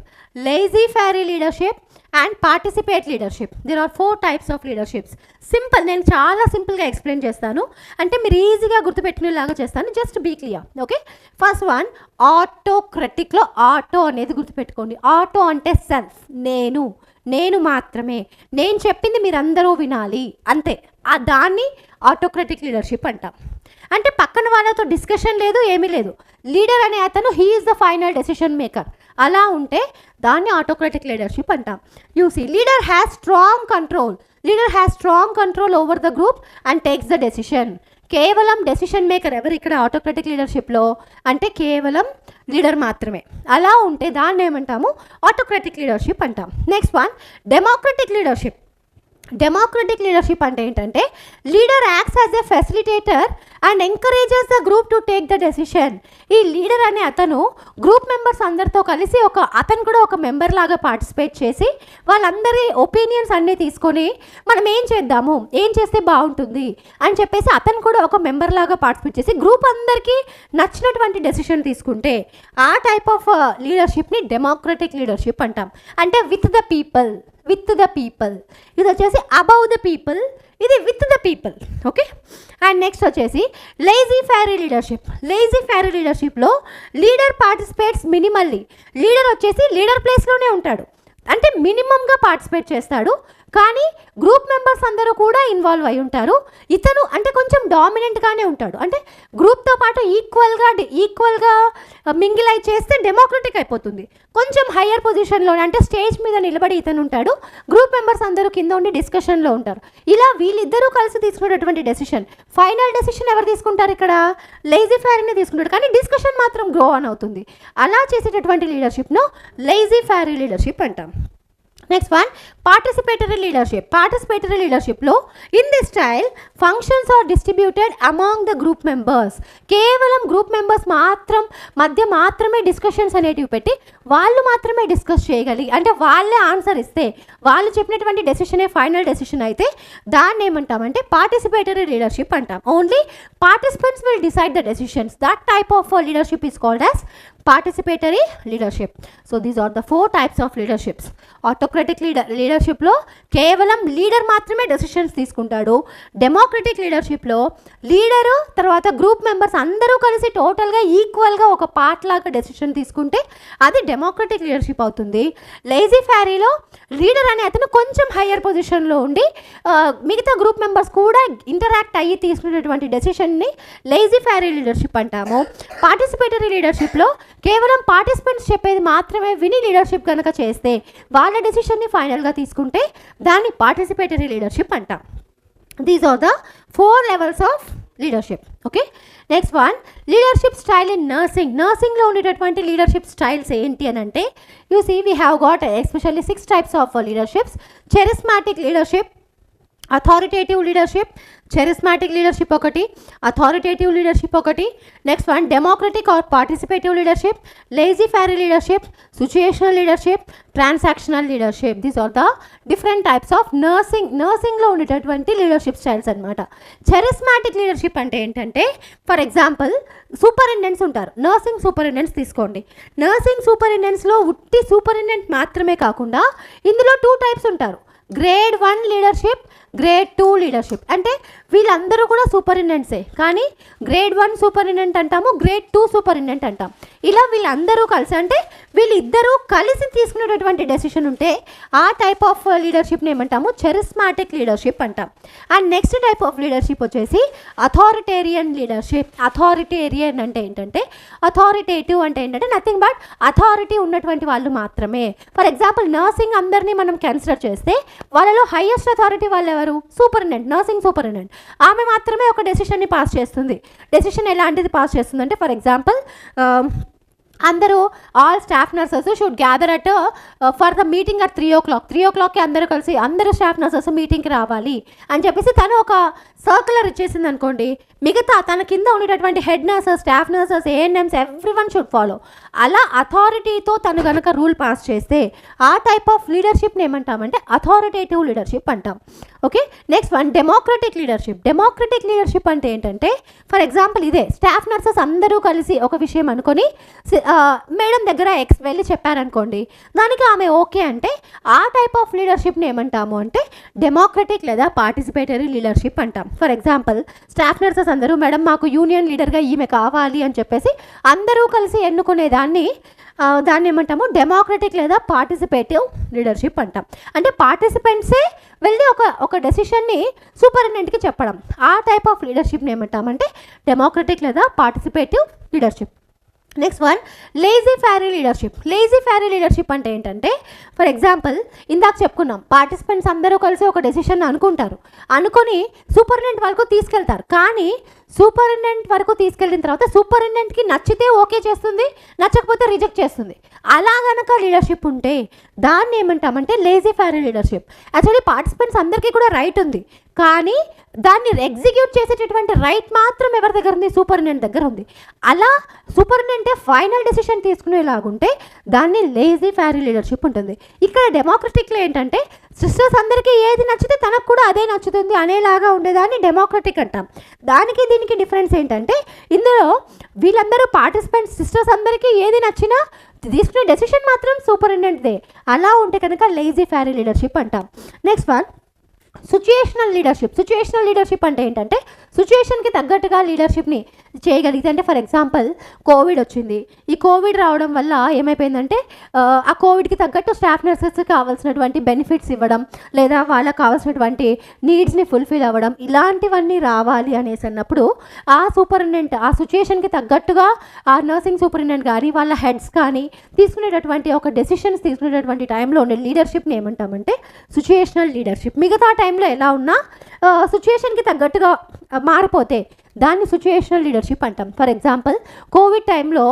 laissez faire leadership and participate leadership. There are 4 types of leaderships. Simple, నేను చాలా సింపుల్గా explain చేస్తాను, అంటే మీరు ఈజీగా గుర్తుపెట్టుకునేలాగా చేస్తాను. Just be clear. Okay, first one ఆటోక్రటిక్లో ఆటో అనేది గుర్తుపెట్టుకోండి. ఆటో అంటే సెల్ఫ్, నేను మాత్రమే, నేను చెప్పింది మీరందరూ వినాలి అంతే. దాన్ని ఆటోక్రటిక్ లీడర్షిప్ అంటాం. అంటే పక్కన వాళ్ళతో డిస్కషన్ లేదు, ఏమీ లేదు. లీడర్ అనే అతను he is the final decision maker. అలా ఉంటే దాన్ని ఆటోక్రటిక్ లీడర్షిప్ అంటాం. You see leader has strong control over the group and takes the decision. కేవలం డెసిషన్ మేకర్ ఎవరు ఇక్కడ ఆటోక్రటిక్ లీడర్షిప్లో అంటే కేవలం లీడర్ మాత్రమే. అలా ఉంటే దాన్ని ఏమంటాము, ఆటోక్రటిక్ లీడర్షిప్ అంటాం. Next one democratic leadership. Democratic leadership అంటే ఏంటంటే leader acts as a facilitator and encourages the group two take the decision. ఈ లీడర్ అనే అతను గ్రూప్ మెంబర్స్ అందరితో కలిసి అతను కూడా ఒక మెంబర్ లాగా పార్టిసిపేట్ చేసి వాళ్ళందరి ఒపీనియన్స్ అన్నీ తీసుకొని మనం ఏం చేద్దాము, ఏం చేస్తే బాగుంటుంది అని చెప్పేసి అతను కూడా ఒక మెంబర్ లాగా పార్టిసిపేట్ చేసి గ్రూప్ అందరికీ నచ్చినటువంటి డెసిషన్ తీసుకుంటే ఆ టైప్ ఆఫ్ లీడర్షిప్ని డెమోక్రటిక్ లీడర్షిప్ అంటాం. అంటే విత్ ద పీపుల్, ఇది వచ్చేసి అబౌవ్ ద పీపుల్, ఇది with the people. Okay, and next వచ్చేసి లేజీ ఫెయిరీ లీడర్షిప్లో లీడర్ పార్టిసిపేట్స్ మినిమల్లీ. లీడర్ వచ్చేసి లీడర్ ప్లేస్లోనే ఉంటాడు, అంటే మినిమంగా పార్టిసిపేట్ చేస్తాడు, కానీ గ్రూప్ మెంబర్స్ అందరూ కూడా ఇన్వాల్వ్ అయి ఉంటారు. ఇతను అంటే కొంచెం డామినెంట్గానే ఉంటాడు, అంటే గ్రూప్తో పాటు ఈక్వల్గా మింగిల్ అయి చేస్తే డెమోక్రటిక్ అయిపోతుంది. కొంచెం హయ్యర్ పొజిషన్లో అంటే స్టేజ్ మీద నిలబడి ఇతను ఉంటాడు, గ్రూప్ మెంబర్స్ అందరూ కింద ఉండి డిస్కషన్లో ఉంటారు. ఇలా వీళ్ళిద్దరూ కలిసి తీసుకునేటటువంటి డెసిషన్, ఫైనల్ డెసిషన్ ఎవరు తీసుకుంటారు ఇక్కడ? లేజీ ఫెయిరీని తీసుకుంటాడు, కానీ డిస్కషన్ మాత్రం గ్రో ఆన్ అవుతుంది. అలా చేసేటటువంటి లీడర్షిప్ను లేజీ ఫెయిరీ లీడర్షిప్ అంటాం. నెక్స్ట్ వన్ పార్టిసిపేటరీ లీడర్షిప్లో in this style functions are distributed among the group members. కేవలం గ్రూప్ మెంబర్స్ మధ్య మాత్రమే డిస్కషన్స్ అనేటివి పెట్టి వాళ్ళు మాత్రమే డిస్కస్ చేయగలిగి, అంటే వాళ్ళే ఆన్సర్ ఇస్తే వాళ్ళు చెప్పినటువంటి డెసిషనే ఫైనల్ డెసిషన్ అయితే దాన్ని ఏమంటామంటే పార్టిసిపేటరీ లీడర్షిప్ అంటాం. Only participants will decide the decisions. That type of leadership is called as participatory leadership. So these are the 4 types of leaderships. Autocratic లీడర్షిప్లో కేవలం లీడర్ మాత్రమే డెసిషన్స్ తీసుకుంటాడు. డెమోక్రటిక్ లీడర్షిప్లో లీడరు తర్వాత గ్రూప్ మెంబర్స్ అందరూ కలిసి టోటల్గా ఈక్వల్గా ఒక పార్ట్ లాగా డెసిషన్ తీసుకుంటే అది డెమోక్రటిక్ లీడర్షిప్ అవుతుంది. లేజీ ఫ్యారీలో లీడర్ అనే అతను కొంచెం హయ్యర్ పొజిషన్లో ఉండి మిగతా గ్రూప్ మెంబర్స్ కూడా ఇంటరాక్ట్ అయ్యి తీసుకునేటువంటి డెసిషన్ని లేజీ ఫ్యారీ లీడర్షిప్ అంటాము. పార్టిసిపేటరీ లీడర్షిప్లో కేవలం పార్టిసిపెంట్స్ చెప్పేది మాత్రమే విని లీడర్షిప్ కనుక చేస్తే వాళ్ళ డెసిషన్ని ఫైనల్గా తీసుకుంటే దాన్ని పార్టిసిపేటరీ లీడర్షిప్ అంటాం. These are the 4 levels of leadership. Okay, next one leadership style in నర్సింగ్లో ఉండేటటువంటి లీడర్షిప్ స్టైల్స్ ఏంటి అని అంటే you see we have got especially 6 types of leaderships. Charismatic leadership, authoritative leadership, charismatic leadership ఒకటి, authoritative leadership ఒకటి. Next one democratic or participative leadership, laissez faire leadership, situational leadership, transactional leadership. These are the different types of నర్సింగ్లో ఉండేటటువంటి leadership styles అనమాట. Charismatic leadership అంటే ఏంటంటే for example superintendents ఉంటారు. Nursing superintendents తీసుకోండి. Nursing సూపరింటెండెంట్స్లో ఉట్టి superintendent మాత్రమే కాకుండా ఇందులో 2 types ఉంటారు. Grade 1 leadership, grade 2 leadership. అంటే వీళ్ళందరూ కూడా సూపరింటెండెంట్సే, కానీ గ్రేడ్ 1 సూపరింటెండెంట్ అంటాము, గ్రేడ్ 2 సూపరింటెండెంట్ అంటాం. ఇలా వీళ్ళందరూ కలిసి అంటే వీళ్ళిద్దరూ కలిసి తీసుకునేటటువంటి డెసిషన్ ఉంటే ఆ టైప్ ఆఫ్ లీడర్షిప్ని ఏమంటాము చెరిస్మాటిక్ లీడర్షిప్ అంటాం. And next type of leadership వచ్చేసి అథారిటేరియన్ లీడర్షిప్. అథారిటేరియన్ అంటే ఏంటంటే అథారిటేటివ్ అంటే ఏంటంటే నథింగ్ బట్ అథారిటీ ఉన్నటువంటి వాళ్ళు మాత్రమే. ఫర్ ఎగ్జాంపుల్ నర్సింగ్ అందరినీ మనం కన్సిడర్ చేస్తే వాళ్ళలో హైయెస్ట్ అథారిటీ వాళ్ళు ఎవరు? Superintendent, nursing superintendent. ఆమె మాత్రమే ఒక డెసిషన్ని పాస్ చేస్తుంది. డెసిషన్ ఎలాంటిది పాస్ చేస్తుందంటే ఫర్ ఎగ్జాంపుల్ అందరూ all staff nurses should gather at for the meeting at 3 o'clock. 3 o'clockకి అందరూ కలిసి అందరూ స్టాఫ్ నర్సెస్ మీటింగ్కి రావాలి అని చెప్పేసి తను ఒక సర్కులర్ ఇచ్చేసింది అనుకోండి. మిగతా తన కింద ఉండేటటువంటి head nurses, staff nurses, ANMs everyone should follow. అలా అథారిటీతో తను కనుక రూల్ పాస్ చేస్తే ఆ టైప్ ఆఫ్ లీడర్షిప్ని ఏమంటామంటే అథారిటేటివ్ లీడర్షిప్ అంటాం. Okay, next one democratic leadership. Democratic leadership అంటే ఏంటంటే ఫర్ ఎగ్జాంపుల్ ఇదే స్టాఫ్ నర్సెస్ అందరూ కలిసి ఒక విషయం అనుకొని మేడం దగ్గర వెళ్ళి చెప్పారనుకోండి, దానికి ఆమె ఓకే అంటే ఆ టైప్ ఆఫ్ లీడర్షిప్ని ఏమంటాము అంటే డెమోక్రటిక్ లేదా పార్టిసిపేటరీ లీడర్షిప్ అంటాం. ఫర్ ఎగ్జాంపుల్ స్టాఫ్ నర్సెస్ అందరూ మేడం మాకు యూనియన్ లీడర్గా ఈమె కావాలి అని చెప్పేసి అందరూ కలిసి ఎన్నుకునే దాన్ని ఏమంటాము డెమోక్రటిక్ లేదా పార్టిసిపేటివ్ లీడర్షిప్ అంటాం. అంటే పార్టిసిపెంట్సే వెళ్ళి ఒక డెసిషన్ని సూపరింటెండెంట్కి చెప్పడం. ఆ టైప్ ఆఫ్ లీడర్షిప్ని ఏమంటామంటే డెమోక్రటిక్ లేదా participative leadership. Next one laissez faire leadership. Laissez faire leadership అంటే ఏంటంటే ఫర్ ఎగ్జాంపుల్ ఇందాక చెప్పుకున్నాం పార్టిసిపెంట్స్ అందరూ కలిసి ఒక డెసిషన్ అనుకొని సూపరింటెండెంట్ వరకు తీసుకెళ్తారు. కానీ సూపరింటెండెంట్ వరకు తీసుకెళ్ళిన తర్వాత సూపరింటెండెంట్కి నచ్చితే ఓకే చేస్తుంది, నచ్చకపోతే రిజెక్ట్ చేస్తుంది. అలా గనక లీడర్షిప్ ఉంటే దాన్ని ఏమంటామంటే lazy faire leadership. Actually participants అందరికీ కూడా రైట్ ఉంది, కానీ దాన్ని ఎగ్జిక్యూట్ చేసేటటువంటి రైట్ మాత్రం ఎవరి దగ్గర ఉంది? సూపరింటెండెంట్ దగ్గర ఉంది. అలా సూపరింటెండెంటే ఫైనల్ డెసిషన్ తీసుకునేలాగుంటే దాన్ని లేజీ ఫ్యారీ లీడర్షిప్ ఉంటుంది. ఇక్కడ డెమోక్రటిక్లో ఏంటంటే సిస్టర్స్ అందరికీ ఏది నచ్చితే తనకు కూడా అదే నచ్చుతుంది అనేలాగా ఉండేదాన్ని డెమోక్రటిక్ అంటాం. దానికి దీనికి డిఫరెన్స్ ఏంటంటే ఇందులో వీళ్ళందరూ పార్టిసిపెంట్స్ సిస్టర్స్ అందరికీ ఏది నచ్చినా తీసుకునే డెసిషన్ మాత్రం సూపరింటెండెంట్దే. అలా ఉంటే కనుక లేజీ ఫ్యారీ లీడర్షిప్ అంటాం. Next one situational leadership. Situational leadership అంటే ఏంటంటే సిచ్యుయేషన్కి తగ్గట్టుగా లీడర్షిప్ని చేయగలిగితే. అంటే ఫర్ ఎగ్జాంపుల్ కోవిడ్ వచ్చింది. ఈ కోవిడ్ రావడం వల్ల ఏమైపోయిందంటే ఆ కోవిడ్కి తగ్గట్టు స్టాఫ్ నర్సెస్కి కావాల్సినటువంటి బెనిఫిట్స్ ఇవ్వడం, లేదా వాళ్ళకి కావాల్సినటువంటి నీడ్స్ని ఫుల్ఫిల్ అవ్వడం, ఇలాంటివన్నీ రావాలి అనేసి అన్నప్పుడు ఆ సూపరింటెండెంట్ ఆ సిచ్యుయేషన్కి తగ్గట్టుగా ఆ నర్సింగ్ సూపరింటెండెంట్ కానీ వాళ్ళ హెడ్స్ కానీ తీసుకునేటటువంటి ఒక డెసిషన్స్ తీసుకునేటటువంటి టైంలో ఉండే లీడర్షిప్ని ఏమంటామంటే సిచ్యుయేషనల్ లీడర్షిప్. మిగతా టైంలో ఎలా ఉన్నా సిచ్యుయేషన్కి తగ్గట్టుగా మారిపోతే దాన్ని సిచ్యుయేషనల్ లీడర్షిప్ అంటాం. ఫర్ ఎగ్జాంపుల్ కోవిడ్ టైంలో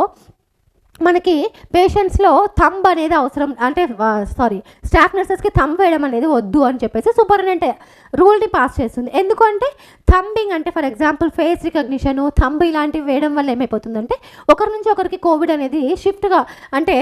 మనకి పేషెంట్స్లో థంబ్ అనేది అవసరం, అంటే స్టాఫ్ నర్సెస్కి థంబ్ వేయడం అనేది వద్దు అని చెప్పేసి సూపరింటెండెంట్ రూల్ని పాస్ చేస్తుంది. ఎందుకంటే థంబింగ్ అంటే ఫర్ ఎగ్జాంపుల్ ఫేస్ రికగ్నిషను, థంబ్ ఇలాంటివి వేయడం వల్ల ఏమైపోతుందంటే ఒకరి నుంచి ఒకరికి కోవిడ్ అనేది షిఫ్ట్గా అంటే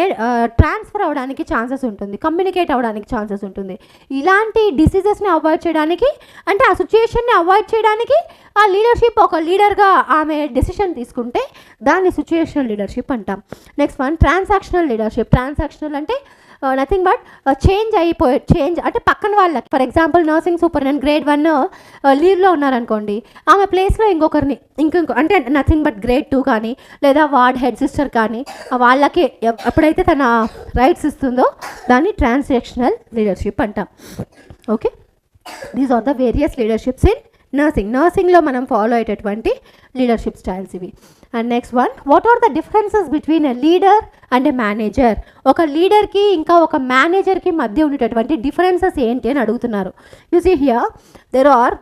ట్రాన్స్ఫర్ అవ్వడానికి ఛాన్సెస్ ఉంటుంది, కమ్యూనికేట్ అవ్వడానికి ఛాన్సెస్ ఉంటుంది. ఇలాంటి డిసీజెస్ని అవాయిడ్ చేయడానికి, అంటే ఆ సిచ్యుయేషన్ని అవాయిడ్ చేయడానికి ఆ లీడర్షిప్, ఒక లీడర్గా ఆమె డెసిషన్ తీసుకుంటే దాన్ని సిచ్యుయేషనల్ లీడర్షిప్ అంటాం. Next one transactional leadership. Transactional అంటే నథింగ్ బట్ చేంజ్ అంటే పక్కన వాళ్ళకి, for example nursing superintendent grade 1 లీవ్లో ఉన్నారనుకోండి, ఆమె ప్లేస్లో ఇంకొకరిని అంటే నథింగ్ బట్ గ్రేడ్ 2 కానీ లేదా వార్డ్ హెడ్ సిస్టర్ కానీ వాళ్ళకి ఎప్పుడైతే తన రైట్స్ ఇస్తుందో దాన్ని ట్రాన్సాక్షనల్ లీడర్షిప్ అంటాం. Okay, these are the various leaderships in నర్సింగ్లో మనం ఫాలో అయ్యేటటువంటి లీడర్షిప్ స్టైల్స్ ఇవి. And next one, what are the differences between a leader and a manager? ఒక లీడర్కి ఇంకా ఒక మేనేజర్కి మధ్య ఉండేటటువంటి డిఫరెన్సెస్ ఏంటి అని అడుగుతున్నారు. You see here there are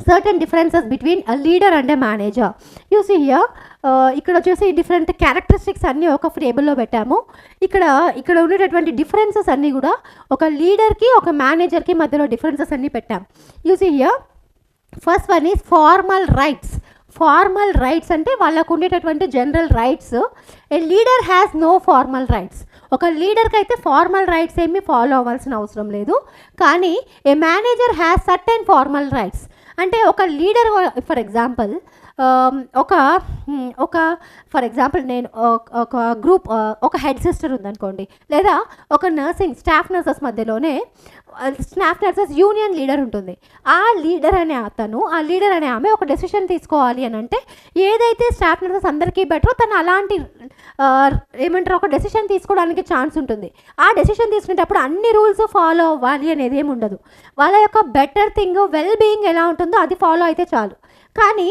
certain differences between a leader and a manager. You see here ఇక్కడ వచ్చేసి డిఫరెంట్ క్యారెక్టరిస్టిక్స్ అన్నీ ఒక టేబుల్లో పెట్టాము. ఇక్కడ ఉండేటటువంటి డిఫరెన్సెస్ అన్నీ కూడా ఒక లీడర్కి ఒక మేనేజర్కి మధ్యలో డిఫరెన్సెస్ అన్నీ పెట్టాం. You see here first one is formal rights. Formal rights అంటే వాళ్ళకు ఉండేటటువంటి general rights. A leader has no formal rights. ఒక లీడర్కి అయితే ఫార్మల్ రైట్స్ ఏమీ ఫాలో అవ్వాల్సిన అవసరం లేదు, కానీ a manager has certain formal rights. అంటే ఒక leader for example for example నేను ఒక గ్రూప్, ఒక హెడ్ సిస్టర్ ఉందనుకోండి, లేదా ఒక స్టాఫ్ నర్సెస్ మధ్యలోనే స్టాఫ్ నర్సెస్ యూనియన్ లీడర్ ఉంటుంది. ఆ లీడర్ అనే ఆమె ఒక డెసిషన్ తీసుకోవాలి అని అంటే ఏదైతే స్టాఫ్ నర్సెస్ అందరికీ బెటరో తను అలాంటి ఒక డెసిషన్ తీసుకోవడానికి ఛాన్స్ ఉంటుంది. ఆ డెసిషన్ తీసుకునేటప్పుడు అన్ని రూల్స్ ఫాలో అవ్వాలి అనేది ఏమి ఉండదు. వాళ్ళ యొక్క బెటర్ థింగ్, వెల్ బీయింగ్ ఎలా ఉంటుందో అది ఫాలో అయితే చాలు. కానీ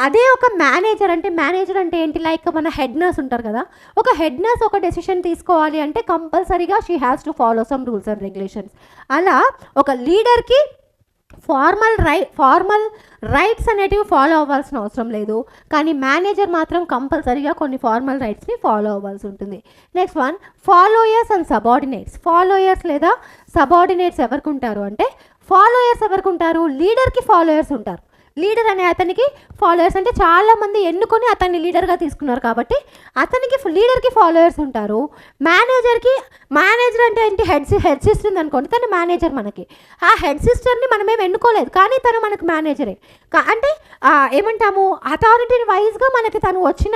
అదే ఒక మేనేజర్ అంటే ఏంటి, లైక్ మన హెడ్ నర్స్ ఉంటారు కదా, ఒక హెడ్ నర్స్ ఒక డెసిషన్ తీసుకోవాలి అంటే కంపల్సరీగా she has to follow some rules and regulations. అలా ఒక లీడర్కి ఫార్మల్ రైట్స్ అనేటివి ఫాలో అవ్వాల్సిన అవసరం లేదు, కానీ మేనేజర్ మాత్రం కంపల్సరీగా కొన్ని ఫార్మల్ రైట్స్ని ఫాలో అవ్వాల్సి ఉంటుంది. Next one, followers and subordinates. Followers లేదా సబార్డినేట్స్ ఎవరికి ఉంటారు అంటే, ఫాలోయర్స్ ఎవరికి ఉంటారు, లీడర్కి ఫాలోయర్స్ ఉంటారు. లీడర్ అనే అతనికి ఫాలోయర్స్ అంటే చాలామంది ఎన్నుకొని అతన్ని లీడర్గా తీసుకున్నారు కాబట్టి అతనికి లీడర్కి ఫాలోయర్స్ ఉంటారు. మేనేజర్ అంటే ఏంటి, హెడ్ సిస్టర్ ఉంది అనుకోండి, తను మేనేజర్. మనకి ఆ హెడ్ సిస్టర్ని మనమేం ఎన్నుకోలేదు, కానీ తను మనకు మేనేజరే. అంటే ఏమంటాము, అథారిటీ వైజ్గా మనకి తను వచ్చిన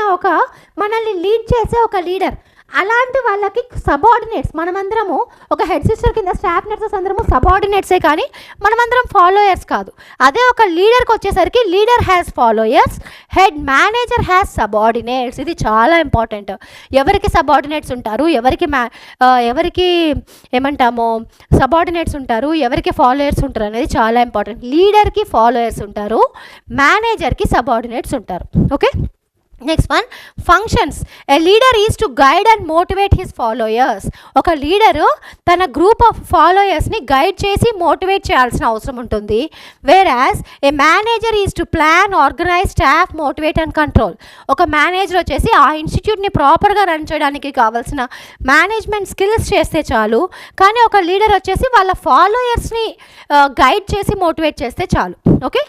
మనల్ని లీడ్ చేసే ఒక లీడర్. అలాంటి వాళ్ళకి సబార్డినేట్స్, మనమందరము ఒక హెడ్ సిస్టర్ కింద స్టాఫ్ నర్సెస్ అందరము సబార్డినేట్సే, కానీ మనమందరం ఫాలోయర్స్ కాదు. అదే ఒక లీడర్కి వచ్చేసరికి leader has followers, head manager has subordinates. ఇది చాలా ఇంపార్టెంట్. ఎవరికి సబార్డినేట్స్ ఉంటారు, ఎవరికి ఏమంటాము సబార్డినేట్స్ ఉంటారు, ఎవరికి ఫాలోయర్స్ ఉంటారు అనేది చాలా ఇంపార్టెంట్. లీడర్కి ఫాలోయర్స్ ఉంటారు, మేనేజర్కి సబార్డినేట్స్ ఉంటారు. Okay, next one, functions. A leader is to guide and motivate his followers. ఒక లీడరు తన గ్రూప్ ఆఫ్ ఫాలోయర్స్ని గైడ్ చేసి మోటివేట్ చేయాల్సిన అవసరం ఉంటుంది. Whereas a manager is to plan, organise, staff, motivate and control. ఒక మేనేజర్ వచ్చేసి ఆ ఇన్స్టిట్యూట్ని ప్రాపర్గా రన్ చేయడానికి కావాల్సిన మేనేజ్మెంట్ స్కిల్స్ చేస్తే చాలు, కానీ ఒక లీడర్ వచ్చేసి వాళ్ళ ఫాలోయర్స్ని గైడ్ చేసి మోటివేట్ చేస్తే చాలు. ఓకే,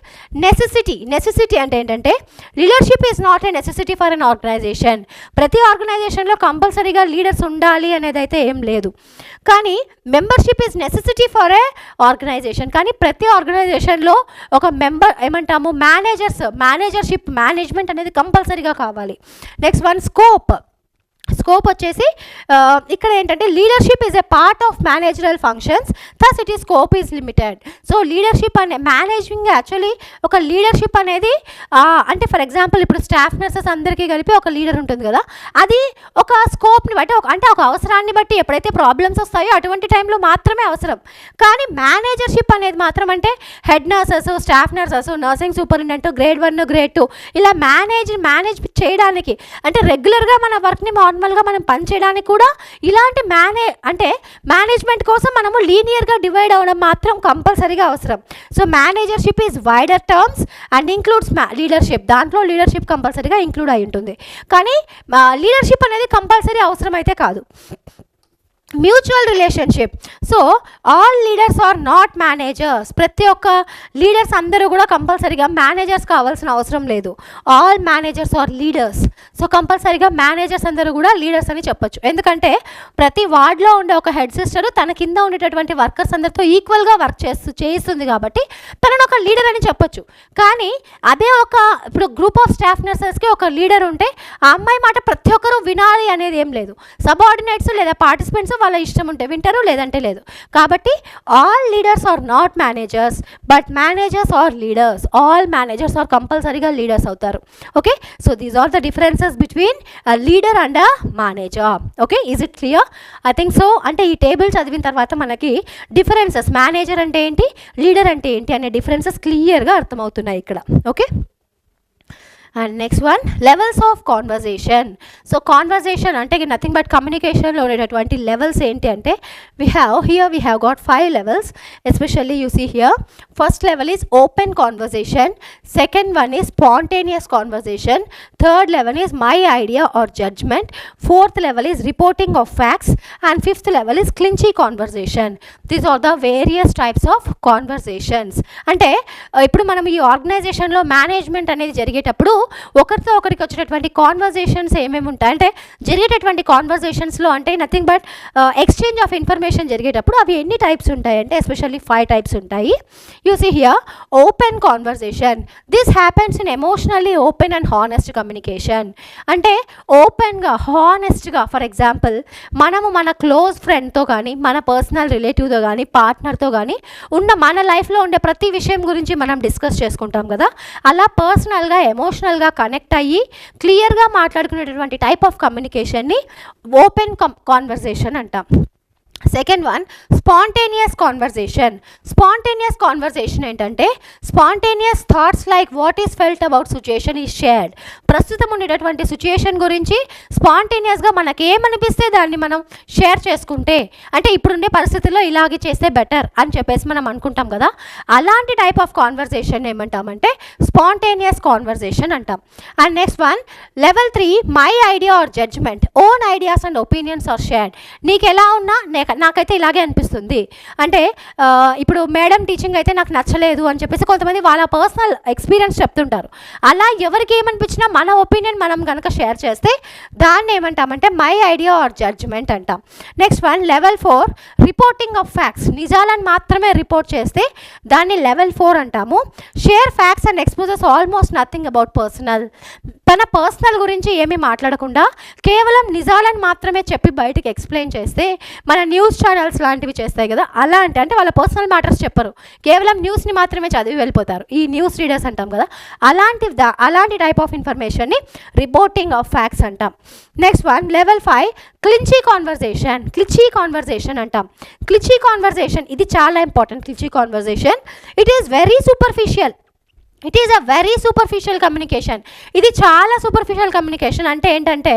నెసెసిటీ అంటే ఏంటంటే, leadership is not a necessity for an organisation. ప్రతి ఆర్గనైజేషన్లో కంపల్సరీగా లీడర్స్ ఉండాలి అనేది అయితే ఏం లేదు, కానీ membership is necessity for a organisation. కానీ ప్రతి ఆర్గనైజేషన్లో ఒక మేనేజర్షిప్, మేనేజ్మెంట్ అనేది కంపల్సరీగా కావాలి. నెక్స్ట్ వన్, స్కోప్ వచ్చేసి ఇక్కడ ఏంటంటే, leadership is a part of managerial functions, thus it ఈ scope is limited. So leadership managing actually ఒక లీడర్షిప్ అనేది అంటే ఫర్ ఎగ్జాంపుల్ ఇప్పుడు స్టాఫ్ నర్సెస్ అందరికీ కలిపి ఒక లీడర్ ఉంటుంది కదా, అది ఒక స్కోప్ని బట్టి అంటే ఒక అవసరాన్ని బట్టి ఎప్పుడైతే ప్రాబ్లమ్స్ వస్తాయో అటువంటి టైంలో మాత్రమే అవసరం. కానీ మేనేజర్షిప్ అనేది మాత్రం అంటే head nurses, staff nurses, nursing superintendent grade 1, grade 2 ఇలా మేనేజ్ చేయడానికి, అంటే రెగ్యులర్గా మన వర్క్ని నార్మల్గా మనం పనిచేయడానికి కూడా ఇలాంటి మేనేజ్మెంట్ కోసం మనము లీనియర్గా డివైడ్ అవ్వడం మాత్రం కంపల్సరీగా అవసరం. So managership is wider terms and includes leadership. దాంట్లో లీడర్షిప్ కంపల్సరీగా ఇంక్లూడ్ అయి ఉంటుంది. కానీ లీడర్షిప్ అనేది కంపల్సరీ అవసరం అయితే కాదు. Mutual relationship. So all leaders are not managers. ప్రతి ఒక్క లీడర్స్ అందరూ కూడా కంపల్సరీగా మేనేజర్స్ కావాల్సిన అవసరం లేదు. All managers are leaders. So కంపల్సరీగా మేనేజర్స్ అందరూ కూడా లీడర్స్ అని చెప్పొచ్చు. ఎందుకంటే ప్రతి వార్డ్లో ఉండే ఒక హెడ్ సిస్టర్ తన కింద ఉండేటటువంటి వర్కర్స్ అందరితో ఈక్వల్గా వర్క్ చేస్తుంది కాబట్టి తనను ఒక లీడర్ అని చెప్పొచ్చు. కానీ అదే ఇప్పుడు గ్రూప్ ఆఫ్ స్టాఫ్ నర్సెస్కి ఒక లీడర్ ఉంటే ఆ అమ్మాయి మాట ప్రతి ఒక్కరూ వినాలి అనేది ఏం లేదు. సబార్డినేట్స్ లేదా పార్టిసిపెంట్స్ వాళ్ళ ఇష్టం ఉంటే వింటారు, లేదంటే లేదు. కాబట్టి all leaders are not managers but managers are leaders. All managers are కంపల్సరీగా లీడర్స్ అవుతారు. Okay, so these are the differences between leader and manager. Okay, is it clear? I think so. అంటే ఈ టేబుల్ చదివిన తర్వాత మనకి differences, manager అంటే ఏంటి, leader అంటే ఏంటి అనే డిఫరెన్సెస్ క్లియర్గా అర్థమవుతున్నాయి ఇక్కడ. Okay, and next one levels of conversation. So conversation అంటే నథింగ్ బట్ కమ్యూనికేషన్లో ఉండేటటువంటి లెవెల్స్ ఏంటి అంటే we have got 5 levels. Especially you see here. First level is open conversation, second one is spontaneous conversation, third level is my idea or judgement, fourth level is reporting of facts and fifth level is cliche conversation. These are the various types of conversations. అంటే ఇప్పుడు మనం ఈ ఆర్గనైజేషన్లో management అనేది జరిగేటప్పుడు ఒకరితో ఒకరికి వచ్చేటటువంటి కాన్వర్జేషన్స్ ఏమేమి ఉంటాయి అంటే జరిగేటటువంటి కాన్వర్జేషన్స్లో అంటే nothing but exchange of information జరిగేటప్పుడు అవి ఎన్ని టైప్స్ ఉంటాయి అంటే ఎస్పెషల్లీ 5 types ఉంటాయి. You see here open conversation. This happens in emotionally open and honest communication. అంటే ఓపెన్గా హానెస్ట్గా, ఫర్ ఎగ్జాంపుల్ మనము మన క్లోజ్ ఫ్రెండ్తో కానీ మన పర్సనల్ రిలేటివ్తో కానీ పార్ట్నర్తో కానీ ఉన్న మన లైఫ్లో ఉండే ప్రతి విషయం గురించి మనం డిస్కస్ చేసుకుంటాం కదా, అలా పర్సనల్గా ఎమోషనల్గా కనెక్ట్ అయ్యి క్లియర్గా మాట్లాడుకునేటటువంటి టైప్ ఆఫ్ కమ్యూనికేషన్ని ఓపెన్ కాన్వర్జేషన్ అంటాం. Second one spontaneous conversation. Spontaneous conversation ఏంటంటే spontaneous thoughts like what is felt about situation is shared. ప్రస్తుతం ఉండేటటువంటి సిచ్యుయేషన్ గురించి స్పాంటేనియస్గా మనకేమనిపిస్తే దాన్ని మనం షేర్ చేసుకుంటే, అంటే ఇప్పుడుండే పరిస్థితుల్లో ఇలాగే చేస్తే బెటర్ అని చెప్పేసి మనం అనుకుంటాం కదా, అలాంటి టైప్ ఆఫ్ కాన్వర్జేషన్ ఏమంటామంటే స్పాంటేనియస్ కాన్వర్జేషన్ అంటాం. And next one level 3 my idea or judgement. Own ideas and opinions are shared. నీకు ఎలా ఉన్నా నాకైతే ఇలాగే అనిపిస్తుంది అంటే ఇప్పుడు మేడం టీచింగ్ అయితే నాకు నచ్చలేదు అని చెప్పేసి కొంతమంది వాళ్ళ పర్సనల్ ఎక్స్పీరియన్స్ చెప్తుంటారు. అలా ఎవరికి ఏమనిపించినా మన ఒపీనియన్ మనం కనుక షేర్ చేస్తే దాన్ని ఏమంటామంటే మై ఐడియా ఆర్ జడ్జ్మెంట్ అంటాం. Next one level 4 reporting of facts. నిజాలను మాత్రమే రిపోర్ట్ చేస్తే దాన్ని లెవెల్ 4 అంటాము. Share facts and exposes almost nothing about personal. తన పర్సనల్ గురించి ఏమీ మాట్లాడకుండా కేవలం నిజాలను మాత్రమే చెప్పి బయటికి ఎక్స్ప్లెయిన్ చేస్తే మన న్యూస్ ఛానల్స్ లాంటివి చేస్తాయి కదా, అలాంటి అంటే వాళ్ళ పర్సనల్ మ్యాటర్స్ చెప్పరు, కేవలం న్యూస్ని మాత్రమే చదివి వెళ్ళిపోతారు, ఈ న్యూస్ రీడర్స్ అంటాం కదా, అలాంటి టైప్ ఆఫ్ ఇన్ఫర్మేషన్ని రిపోర్టింగ్ ఆఫ్ ఫ్యాక్ట్స్ అంటాం. Next one level 5 cliche conversation. Cliche conversation అంటాం. క్లించీ కాన్వర్జేషన్ ఇది చాలా important. Cliche conversation it is very superficial. It is a very superficial communication. ఇది చాలా సూపర్ఫిషియల్ కమ్యూనికేషన్. అంటే ఏంటంటే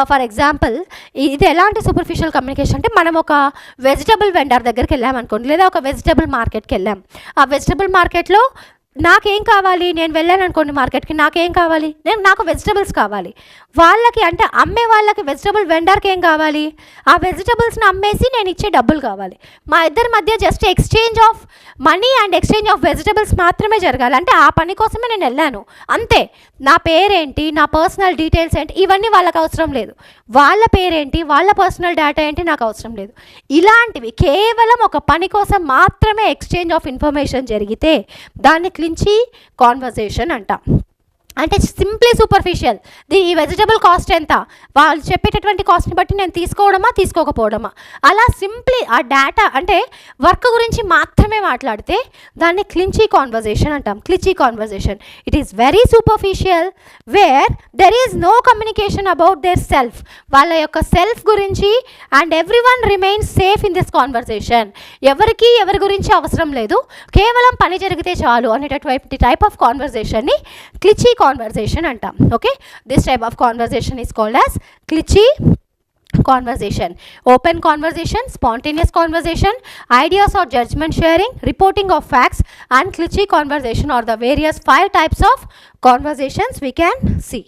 ఫర్ ఎగ్జాంపుల్ ఇది ఎలాంటి సూపర్ఫిషియల్ కమ్యూనికేషన్ అంటే మనం ఒక వెజిటబుల్ వెండర్ దగ్గరికి వెళ్ళాం అనుకోండి, లేదా ఒక వెజిటబుల్ మార్కెట్కి వెళ్ళాం. ఆ వెజిటబుల్ మార్కెట్లో నాకేం కావాలి, నేను వెళ్ళాను అనుకోండి మార్కెట్కి, నాకేం కావాలి, నాకు వెజిటబుల్స్ కావాలి. వాళ్ళకి అంటే అమ్మే వాళ్ళకి వెజిటబుల్ వెండర్కి ఏం కావాలి, ఆ వెజిటబుల్స్ని అమ్మేసి నేను ఇచ్చే డబ్బులు కావాలి. మా ఇద్దరి మధ్య just exchange of money and exchange of vegetables మాత్రమే జరగాలి. అంటే ఆ పని కోసమే నేను వెళ్ళాను అంతే. నా పేరేంటి, నా పర్సనల్ డీటెయిల్స్ ఏంటి, ఇవన్నీ వాళ్ళకి అవసరం లేదు. వాళ్ళ పేరేంటి, వాళ్ళ పర్సనల్ డేటా ఏంటి నాకు అవసరం లేదు. ఇలాంటివి కేవలం ఒక పని కోసం మాత్రమే ఎక్స్చేంజ్ ఆఫ్ ఇన్ఫర్మేషన్ జరిగితే దాన్ని క్లించీ కాన్వర్జేషన్ అంటాం. అంటే సింప్లీ సూపర్ఫిషియల్. ఈ వెజిటబుల్ కాస్ట్ ఎంత, వాళ్ళు చెప్పేటటువంటి కాస్ట్ని బట్టి నేను తీసుకోవడమా తీసుకోకపోవడమా, అలా సింప్లీ ఆ డేటా అంటే వర్క్ గురించి మాత్రమే మాట్లాడితే దాన్ని క్లించీ కాన్వర్జేషన్ అంటాం. Cliche conversation it is very superficial where there is no communication about their self. వాళ్ళ యొక్క సెల్ఫ్ గురించి and everyone remains safe in this conversation. ఎవరికి ఎవరి గురించి అవసరం లేదు, కేవలం పని జరిగితే చాలు అనేటటువంటి టైప్ ఆఫ్ కాన్వర్జేషన్ని క్లించీ కాన్వర్జేషన్ అంటాం. Okay, this type of conversation is called as cliche conversation. Open conversation, spontaneous conversation, ideas or judgment sharing, reporting of facts, and glitchy conversation are the various 5 types of conversations we can see.